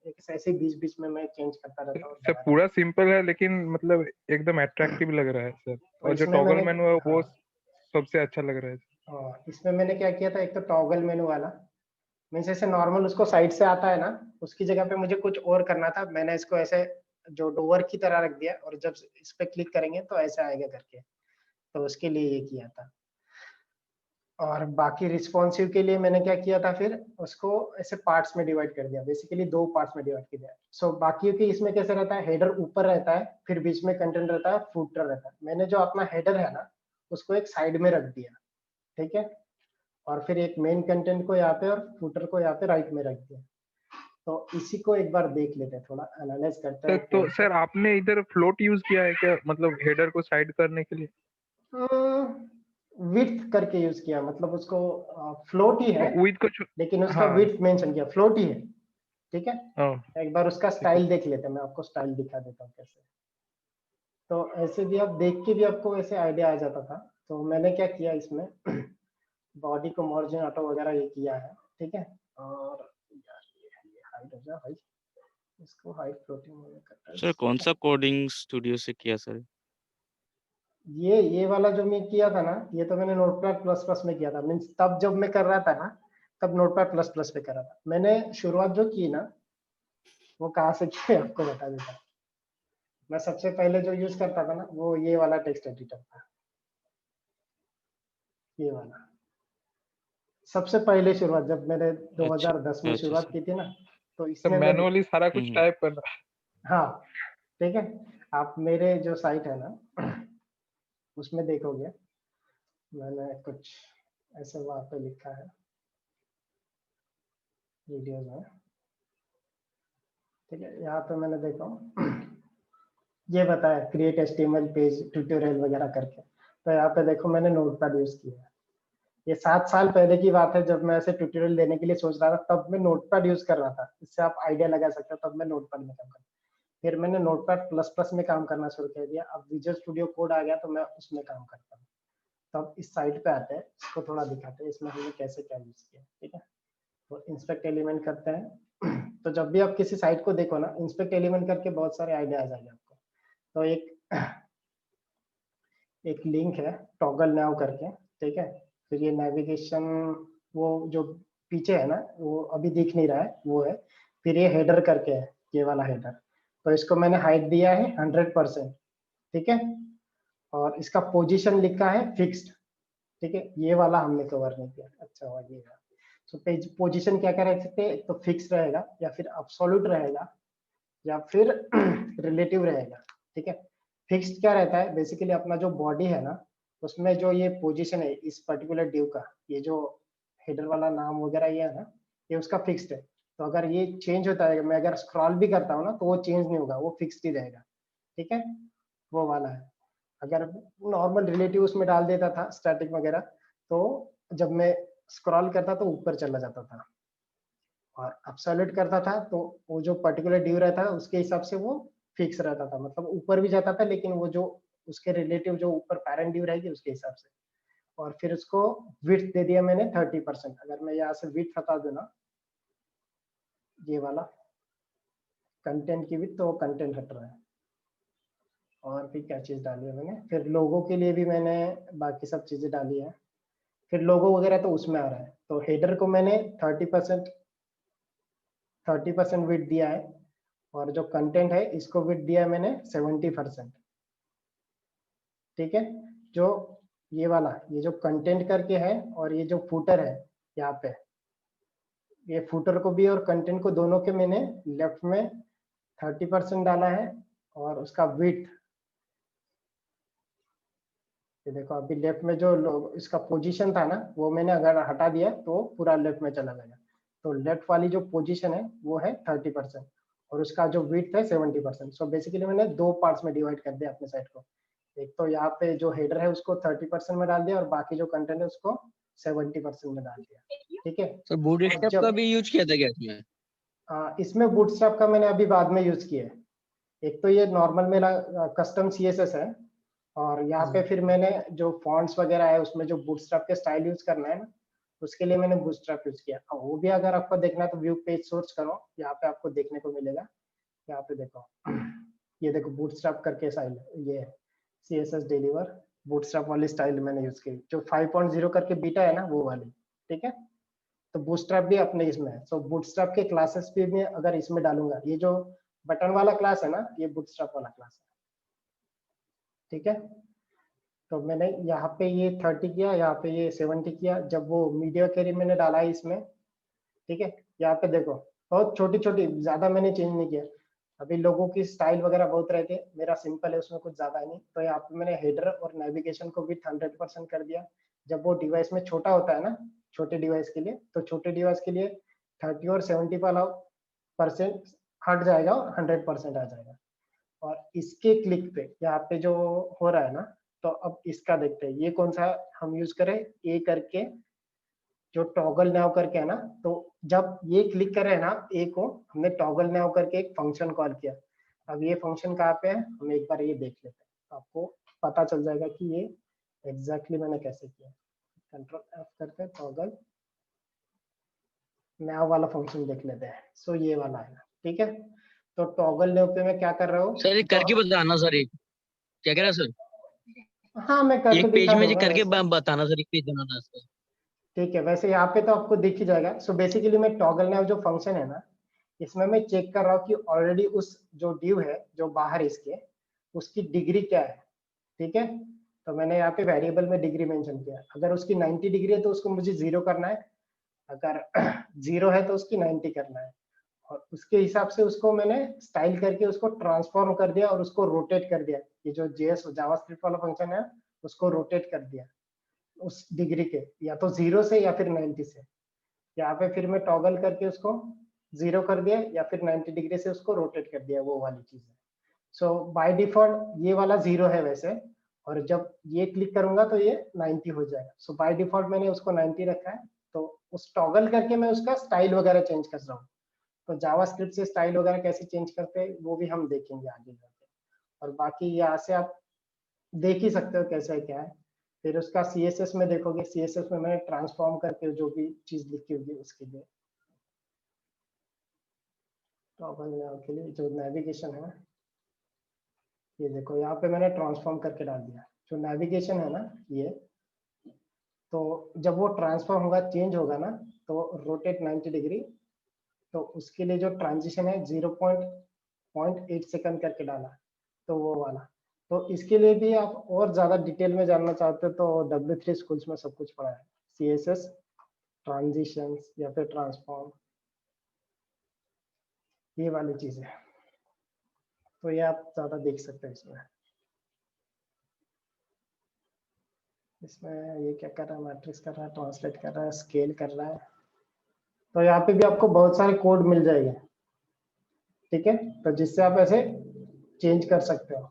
एक ऐसे बीच बीच में मैं चेंज करता रहता हूँ,
सर
बना
पूरा
रहता
सिंपल है लेकिन मतलब एकदम अट्रैक्टिव लग रहा है सर,
हूँ। तो
और जो
इसमें
टॉगल
मैंने,
मेनू है वो
हाँ,
सबसे अच्छा लग रहा है।
इसमें मैंने क्या किया था, एक तो टॉगल मेनू वाला मीन्स ऐसे नॉर्मल उसको साइड से आता है ना, उसकी जगह पे मुझे कुछ और करना था। मैंने इसको ऐसे जो डोवर की तरह रख दिया, और जब इस पे क्लिक करेंगे तो ऐसे आएगा करके, तो उसके लिए ये किया था। और बाकी रिस्पॉन्सिव के लिए मैंने क्या किया था, फिर उसको ऐसे पार्ट्स में डिवाइड कर दिया, बेसिकली 2 पार्ट्स में डिवाइड कर दिया। सो बाकी की इसमें कैसे रहता है, हेडर ऊपर रहता है, फिर बीच में कंटेंट रहता है, फुटर रहता है। मैंने जो अपना हेडर है ना उसको एक साइड में रख दिया, ठीक है, और फिर एक मेन कंटेंट को यहाँ पे और फुटर को यहाँ पे राइट में रख दिया। तो इसी को एक बार देख लेते हैं, थोड़ा एनालाइज करते
सर
हैं
तो
कोड
सर आपने इधर फ्लोट यूज किया है क्या, मतलब हेडर को साइड करने के लिए?
को। विड्थ करके यूज किया, मतलब उसको फ्लोट ही है,
विद को
लेकिन उसका
हाँ
विड्थ मेंशन किया, फ्लोट ही है। ठीक है,
हाँ
एक बार उसका
ठीक है।
स्टाइल देख लेते हैं, मैं आपको स्टाइल दिखा देता हूँ कैसे। तो ऐसे भी आप देख के भी आपको ऐसे आइडिया आ जाता था। तो मैंने क्या किया इसमें, बॉडी को मार्जिन ऑटो वगैरह ये किया है। ठीक है, और यार ये हाइट हो जाए भाई, इसको हाइट फ्लोटिंग में करता है।
सर कौन सा कोडिंग स्टूडियो से किया सर?
ये वाला जो मैं किया था ना, ये तो मैंने नोटपैड प्लस प्लस में किया था। मीन्स तब जब मैं कर रहा था ना, तब नोटपैड प्लस प्लस पे कर रहा था। मैंने शुरुआत जो की ना, वो कहाँ से की आपको बता देता हूँ। मैं सबसे पहले जो यूज करता था ना, वो ये वाला टेक्स्ट एडिटर था, ये वाला। सबसे पहले शुरुआत जब मैंने
अच्छा
2010 में
अच्छा
शुरुआत
सर।
की थी ना, तो
तो
इसमें मैं,
मैनुअली सारा कुछ
हम्म
टाइप करना।
हाँ ठीक है, आप मेरे जो साइट है ना उसमें देखोगे, मैंने कुछ ऐसे वहाँ पे लिखा है वीडियोज में। ठीक है, यहाँ पे मैंने देखा ये बताया क्रिएट एचटीएमएल पेज ट्यूटोरियल वगैरह करके। तो यहाँ पे देखो मैंने नोटपैड यूज किया है। ये 7 साल पहले की बात है, जब मैं ऐसे ट्यूटोरियल देने के लिए सोच रहा था, तब मैं नोटपैड यूज कर रहा था। इससे आप आइडिया लगा सकते हो, तब मैं नोटपैड में काम करता। फिर मैंने नोटपैड प्लस प्लस में काम करना शुरू कर दिया। अब विजुअल स्टूडियो कोड आ गया तो मैं उसमें काम करता हूँ। तो अब इस साइड पे आते हैं, इसको थोड़ा दिखाते हैं इसमें हमने कैसे क्या यूज किया। ठीक है, तो इंस्पेक्ट एलिमेंट करते हैं। तो जब भी आप किसी साइट को देखो ना, इंस्पेक्ट एलिमेंट करके बहुत सारे आइडिया आ जाएंगे आपको। तो एक लिंक है टॉगल नाउ करके, ठीक है। फिर ये नेविगेशन, वो जो पीछे है ना, वो अभी दिख नहीं रहा है, वो है। फिर ये हेडर करके है, ये वाला हेडर। तो इसको मैंने हाइट दिया है 100%, ठीक है। और इसका पोजीशन लिखा है फिक्स्ड, ठीक है। ये वाला हमने कवर नहीं किया, अच्छा हुआ ये। सो पेज पोजीशन क्या क्या रख सकते हैं, एक तो फिक्स रहेगा, या फिर अब्सोल्यूट रहेगा, या फिर रिलेटिव रहेगा। ठीक है, फिक्स्ड क्या रहता है, बेसिकली अपना जो बॉडी है ना, उसमें जो ये पोजीशन है इस पर्टिकुलर डिव का, ये जो हेडर वाला नाम वगैरह ये है ना, ये उसका फिक्स्ड है। तो अगर ये चेंज होता है, मैं अगर स्क्रॉल भी करता हूँ ना, तो वो चेंज नहीं होगा, वो फिक्स्ड ही रहेगा। ठीक है, वो वाला है। अगर नॉर्मल रिलेटिव उसमें डाल देता था स्टैटिक वगैरह, तो जब मैं स्क्रॉल करता तो ऊपर चला जाता था। और एब्सोल्यूट करता था तो वो जो पर्टिकुलर ड्यू रहता है उसके हिसाब से वो फिक्स रहता था, मतलब ऊपर भी जाता था, लेकिन वो जो उसके रिलेटिव जो ऊपर पैरेंट ड्यू रहेगी उसके हिसाब से। और फिर उसको विड्थ दे दिया मैंने 30%। अगर मैं यहाँ से विड्थ हटा दूँ ना, ये वाला कंटेंट की विड्थ, तो कंटेंट हट रहा है। और फिर क्या चीज़ डाली है मैंने, फिर लोगों के लिए भी मैंने बाकी सब चीज़ें डाली है। फिर लोगो वगैरह तो उसमें आ रहा है। तो हेडर को मैंने 30% विड्थ दिया है, और जो कंटेंट है इसको विड्थ दिया है मैंने 70%। ठीक है, जो ये वाला, ये जो कंटेंट करके है और ये जो फूटर है यहाँ पे, ये फूटर को भी और कंटेंट को दोनों के मैंने लेफ्ट में 30% डाला है, और उसका विड्थ, ये देखो अभी लेफ्ट में जो इसका पोजीशन था ना, वो मैंने अगर हटा दिया तो पूरा लेफ्ट में चला गया। तो लेफ्ट वाली जो पोजीशन है वो है 30%, और उसका जो विड्थ है 70%। सो बेसिकली मैंने दो पार्ट्स में डिवाइड कर दिया अपने साइड को। एक तो यहाँ पे जो हेडर है उसको 30% में डाल दिया, और बाकी जो कंटेंट है उसको 70% में डाल दिया। ठीक है,
सर बूटस्ट्रैप का भी यूज किया था क्या इसमें?
इसमें बूटस्ट्रैप का मैंने अभी बाद में यूज किया है। एक तो ये नॉर्मल मेरा कस्टम CSS है, और यहाँ पे फिर मैंने जो फॉन्ट्स वगैरह है उसमें जो बूटस्ट्रैप के स्टाइल यूज करना है ना, उसके लिए मैंने बूटस्ट्रैप यूज किया। वो भी अगर आपको देखना है तो व्यू पेज सोर्स करो, यहाँ पे आपको देखने को मिलेगा। यहाँ पे देखो, ये देखो बूटस्ट्रैप करके स्टाइल, ये CSS डिलीवर बूटस्ट्रैप वाली स्टाइल मैंने यूज की, जो 5.0 करके बीटा है ना, वो वाली। ठीक है, तो बूटस्ट्रैप भी अपने इसमें है। सो बूटस्ट्रैप के क्लासेस भी मैं अगर इसमें डालूंगा, ये जो बटन वाला क्लास है ना, ये बूटस्ट्रैप वाला क्लास है। ठीक है, तो मैंने यहाँ पे ये 30 किया, यहाँ पे ये 70 किया, जब वो मीडिया कैरी मैंने डाला है इसमें। ठीक है, यहाँ पे देखो बहुत छोटी छोटी, ज्यादा मैंने चेंज नहीं किया। अभी लोगों की स्टाइल वगैरह बहुत रहती है, मेरा सिंपल है, उसमें कुछ ज्यादा नहीं। तो यहाँ पे मैंने हेडर और नेविगेशन को भी 100% कर दिया। जब वो डिवाइस में छोटा होता है ना, छोटे डिवाइस के लिए, तो छोटे डिवाइस के लिए 30 और 70 वाला परसेंट हट जाएगा और 100% आ जाएगा। और इसके क्लिक पे यहाँ पे जो हो रहा है ना, तो अब इसका देखते हैं ये कौन सा हम यूज करें। ए करके जो टॉगल नाउ करके है ना, तो जब ये क्लिक करें ना ए को, हमने टॉगल नाउ करके एक फंक्शन कॉल किया। अब ये फंक्शन कहाँ पे है, हम एक बार ये देख लेते हैं, तो आपको पता चल जाएगा कि ये एग्जैक्टली मैंने कैसे किया। कंट्रोल F करके टॉगल नाउ वाला फंक्शन देख लेते हैं। सो ये वाला है। ठीक है, तो टॉगल नाउ पे मैं क्या कर रहा हूँ
सर ये करके बताना सर, एक क्या कह रहा है सर?
हाँ मैं करके
एक पेज
दिखा
में
दूंगा
करके
वैसे।
बताना सर, एक पेज बनाना है इसका।
ठीक है, वैसे यहाँ पे तो आपको दिख ही जाएगा। सो बेसिकली मैं टॉगल नाउ जो फंक्शन है ना, इसमें मैं चेक कर रहा हूँ कि ऑलरेडी उस जो ड्यू है जो बाहर इसके, उसकी डिग्री क्या है। ठीक है, तो मैंने यहाँ पे वेरिएबल में डिग्री मेंशन किया। अगर उसकी 90 डिग्री है तो उसको मुझे 0 करना है, अगर 0 है तो उसकी 90 करना है। और उसके हिसाब से उसको मैंने स्टाइल करके उसको ट्रांसफॉर्म कर दिया और उसको रोटेट कर दिया। ये जो JS जावास्क्रिप्ट वाला फंक्शन है उसको रोटेट कर दिया उस डिग्री के, या तो 0 से या फिर 90 से। यहाँ पे फिर मैं टॉगल करके उसको 0 कर दिया, या फिर 90 डिग्री से उसको रोटेट कर दिया, वो वाली चीज है। सो बाय डिफॉल्ट ये वाला 0 है वैसे, और जब ये क्लिक करूंगा तो ये 90 हो जाएगा। सो बाय डिफॉल्ट मैंने उसको 90 रखा है। तो उस टॉगल करके मैं उसका स्टाइल वगैरह चेंज कर रहा हूँ। तो जावास्क्रिप्ट से स्टाइल वगैरह कैसे चेंज करते हैं वो भी हम देखेंगे आगे जाके। और बाकी यहाँ से आप देख ही सकते हो कैसा है क्या है। फिर उसका CSS में देखोगे, CSS में मैंने ट्रांसफॉर्म करके जो भी चीज लिखी होगी उसके लिए, टॉगल नाउ के लिए जो नेविगेशन है, ये देखो यहाँ पे मैंने ट्रांसफॉर्म करके डाल दिया। जो नेविगेशन है ना ये, तो जब वो ट्रांसफॉर्म होगा, चेंज होगा ना, तो रोटेट 90 डिग्री, तो उसके लिए जो ट्रांजिशन है 0.8 सेकंड करके डाला, तो वो वाला। तो इसके लिए भी आप और ज्यादा डिटेल में जानना चाहते हो तो W3 स्कूल्स में सब कुछ पढ़ा है, CSS ट्रांजिशंस या फिर ट्रांसफॉर्म, ये वाली चीजें। तो ये आप ज्यादा देख सकते हैं इसमें। इसमें ये क्या कर रहा है, मैट्रिक्स कर रहा है, ट्रांसलेट कर रहा है, स्केल कर रहा है। तो यहाँ पे भी आपको बहुत सारे कोड मिल जाएंगे। ठीक है, तो जिससे आप ऐसे चेंज कर सकते हो।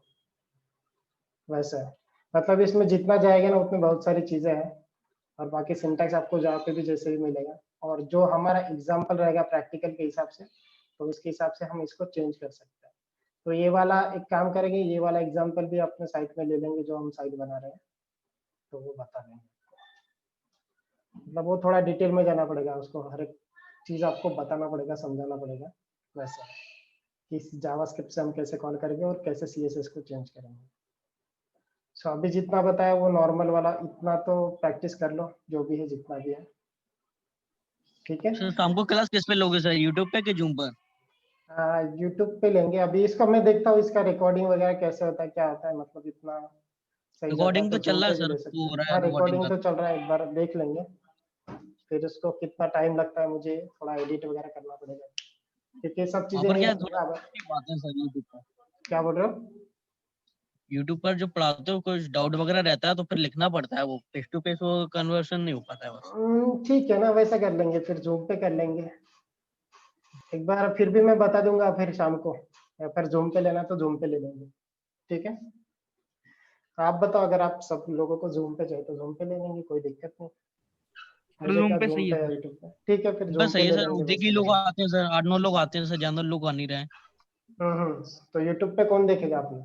वैसा है, मतलब इसमें जितना जाएगा ना उतनी बहुत सारी चीजें हैं। और बाकी सिंटैक्स आपको जहाँ पे भी जैसे भी मिलेगा, और जो हमारा एग्जाम्पल रहेगा प्रैक्टिकल के हिसाब से, तो उसके हिसाब से हम इसको चेंज कर सकते हैं। तो ये वाला एक काम करेंगे, ये वाला एग्जाम्पल भी अपने साइट में ले लेंगे जो हम साइट बना रहे हैं, तो वो बता देंगे। मतलब वो थोड़ा डिटेल में जाना पड़ेगा, उसको हर एक चीज़ आपको बताना पड़ेगा, समझाना पड़ेगा वैसा, कि जावास्क्रिप्ट से हम कैसे कॉल करेंगे और कैसे सीएसएस को चेंज करेंगे। सो अभी जितना बताया वो नॉर्मल वाला, इतना तो प्रैक्टिस कर लो, जो भी है जितना भी है, ठीक है।
सर शाम को क्लास किस पे लोगे सर, यूट्यूब पे कि जूम पर?
यूट्यूब पे लेंगे। अभी इसको मैं देखता हूँ इसका रिकॉर्डिंग वगैरह कैसे होता है, क्या होता है, मतलब इतना सही जाता है
रिकॉर्डिंग
तो
तो
जूम
चल रहा
पे
है
भी
सर,
ले सकते
वो
हैं।
हो रहा है
हाँ
रिकॉर्डिंग
रिकॉर्डिंग
का।
तो चल रहा है, एक बार देख लेंगे। फिर उसको कितना टाइम लगता है, मुझे थोड़ा एडिट वगैरह करना पड़ेगा, क्योंकि ये सब चीजें
अपन
नहीं
क्या
आती
थोड़ा
ना। अब
बात है सर यूट्यूब पर,
क्या बोल रहे हो?
यूट्यूब पर जो पढ़ाते हो कुछ डाउट वगैरह रहता है तो फिर लिखना पड़ता है, वो फेस टू फेस वो कन्वर्सन नहीं हो पाता है बस।
ठीक है ना, वैसा कर लेंगे, फिर जूम पे कर लेंगे एक बार। फिर भी मैं बता दूंगा फिर शाम को, या फिर जूम पे लेना तो जूम पे ले लेंगे, ठीक है। आप बताओ, अगर आप सब लोगों को जूम पे चाहिए तो जूम पे ले लेंगे, कोई दिक्कत नहीं। मुझे
जूम
क्या,
पे
जूम
सही
पे
है
या
सर।
यूट्यूब पे, ठीक है, फिर जूम
बस
पे
सही है
ले
सर,
लेंगे
उतने
वैसे
ही लोग
करेंगे।
आते हैं सर, 8-9 लोग आते हैं सर, ज्यादा लोग आ नहीं रहे हैं।
हम्म। तो यूट्यूब पे कौन देखेगा आपने?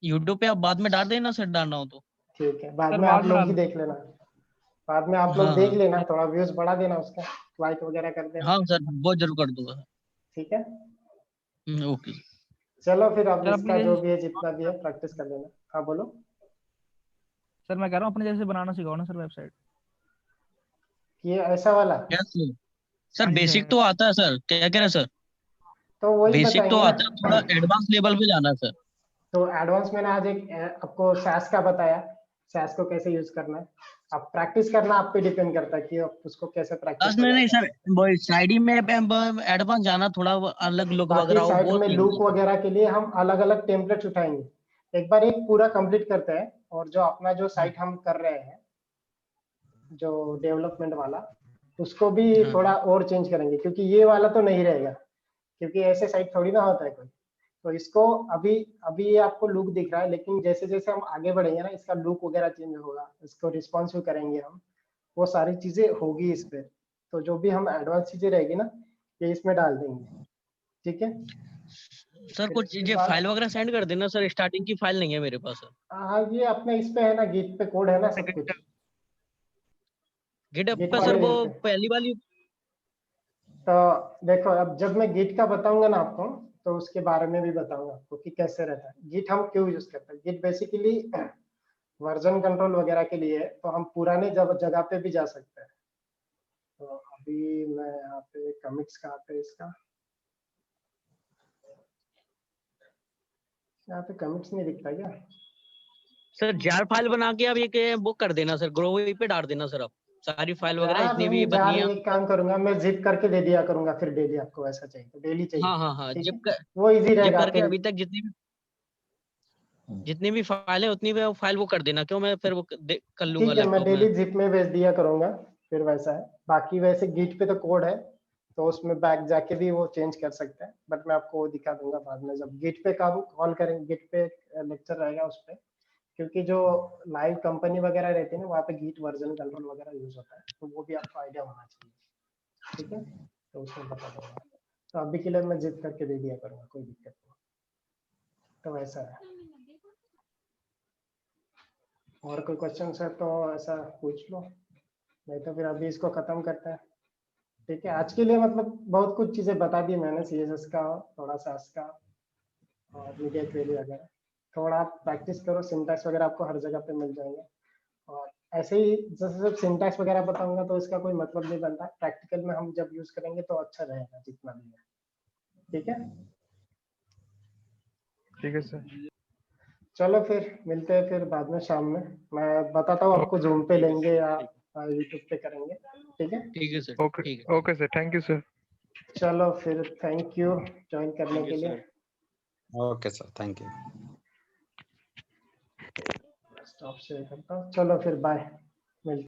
यूट्यूब पे आप बाद में डाल देना सर, डालना हो तो।
ठीक है, बाद
सर
में
बाद
आप
में
लोग
डाल
ही
दो।
देख लेना, बाद में आप लोग
हाँ
देख
हाँ
लेना, थोड़ा व्यूज बढ़ा देना उसका, लाइक वगैरह कर देना,
हाँ सर, बहुत जरूर कर दूंगा सर।
ठीक है।
ओके।
चलो फिर अब
सर अपने
इसका जो
जैसे
भी है जितना भी है प्रैक्टिस कर लेना। हाँ बोलो।
सर मैं कह रहा हूँ अपने जैसे बनाना सिखाओ ना सर वेबसाइट।
ये ऐसा वाला,
यस सर, सर
हाँ जी
बेसिक
सर।
तो आता है सर, क्या कह रहे हैं सर?
तो वही
बेसिक तो
बताएंगे ना।
आता है, थोड़ा एडवांस लेवल पे जाना है सर।
तो एडवांस मैंने आज एक आपको सैस का बताया, सैस को कैसे यूज करना है। आप प्रैक्टिस करना, आप पे डिपेंड करता है कि आप उसको कैसे
बस
प्रैक्टिस हो
नहीं
जाता है।
सर, वो साइड में एडवांस जाना, थोड़ा वो अलग लुक
बाकी
वगैरह हो
साइट
वो
में
सीखना
लूप
है सर।
वगैरह के लिए हम अलग अलग टेम्पलेट्स उठाएंगे। एक बार एक पूरा कंप्लीट करते हैं, और जो अपना जो साइट हम कर रहे हैं, जो डेवलपमेंट वाला, उसको भी
हाँ
थोड़ा और चेंज करेंगे, क्योंकि ये वाला तो नहीं रहेगा, क्योंकि ऐसे साइट थोड़ी ना होता है कोई। तो इसको अभी अभी ये आपको लुक दिख रहा है, लेकिन जैसे जैसे हम आगे बढ़ेंगे ना, इसका लुक वगैरह चेंज होगा, इसको रिस्पॉन्सिव करेंगे हम, वो सारी चीजें होगी इस पे। तो जो भी हम एडवांस चीजें रहेगी ना, ये इसमें डाल देंगे, ठीक है।
सर,
फिर
कुछ
इसके
चीजें
बाद
फाइल वगैरह सेंड कर देना सर, स्टार्टिंग की फाइल नहीं है मेरे पास सर।
हाँ, ये अपने इस पे है ना, गिट पे कोड है ना सब कुछ,
गिटहब
गिट
पे सर
वाले
वो
लिंक पे।
पहली वाली।
तो देखो, अब जब मैं गिट का बताऊंगा ना आपको, तो उसके बारे में भी बताऊंगा आपको कि कैसे रहता है गिट, हम क्यों यूज करते हैं गिट। बेसिकली वर्जन कंट्रोल वगैरह के लिए है, तो हम पुराने जगह पे भी जा सकते हैं। तो अभी मैं यहाँ पे कमिट्स कहाँ पे इसका, यहाँ पे कमिट्स नहीं दिखता क्या?
सर जार फाइल बना के आप ये वो कर देना सर, ग्रोवी पे डाल देना सर, आप सारी फाइल वगैरह
जार
जितनी भी
नहीं,
बनी
जार
है।
एक काम करूंगा, मैं जिप करके दे दिया करूंगा फिर डेली, आपको ऐसा चाहिए तो डेली चाहिए,
हाँ हाँ हाँ,
ठीक है। वो इजी
जिप
रहेगा
करके
फिर।
अभी तक जितनी भी फाइल है उतनी भी फाइल वो कर देना, क्यों मैं फिर वो कर लूंगा
ठीक है, मैं
लैपटॉप में।
डेली जिप में भेज दिया करूंगा, फिर वैसा है। बाकी वैसे गिट पे तो कोड है, तो उसमें बैक जाके भी वो चेंज कर सकते हैं, बट मैं आपको वो दिखा दूंगा बाद में, जब गिट पे काम कॉल करेंगे, गिट पे लेक्चर रहेगा उस पे। क्योंकि जो लाइव कंपनी वगैरह रहती है ना, वहाँ पे गिट वर्जन कंट्रोल वगैरह यूज होता है, तो वो भी आपको आइडिया होना चाहिए, ठीक है। तो उसमें बता दूंगा। तो अभी के लिए मैं जिप करके दे दिया करूंगा, कोई दिक्कत नहीं। तो वैसा है। और कोई क्वेश्चन है तो ऐसा पूछ लो, नहीं तो फिर अभी इसको खत्म करते हैं, ठीक है। आज के लिए मतलब बहुत कुछ चीजें बता दी मैंने, सीएसएस का, थोड़ा सा इसका, और मीडिया क्वेरी वगैरह। थोड़ा आप प्रैक्टिस करो, सिंटैक्स वगैरह आपको हर जगह पे मिल जाएंगे। और ऐसे ही जैसे जब सिंटैक्स वगैरह बताऊंगा तो इसका कोई मतलब नहीं बनता, प्रैक्टिकल में हम जब यूज करेंगे तो अच्छा रहेगा जितना भी है, ठीक है।
ठीक है सर।
चलो फिर मिलते हैं फिर बाद में शाम में, मैं बताता हूँ आपको जूम पे लेंगे या यूट्यूब पे करेंगे, ठीक है।
ठीक है सर,
ओके
ठीक है।
Okay sir, thank you sir.
चलो फिर, थैंक यू ज्वाइन करने के लिए।
Okay sir, thank you.
Stop share करता हूँ, चलो फिर बाय, मिलते हैं।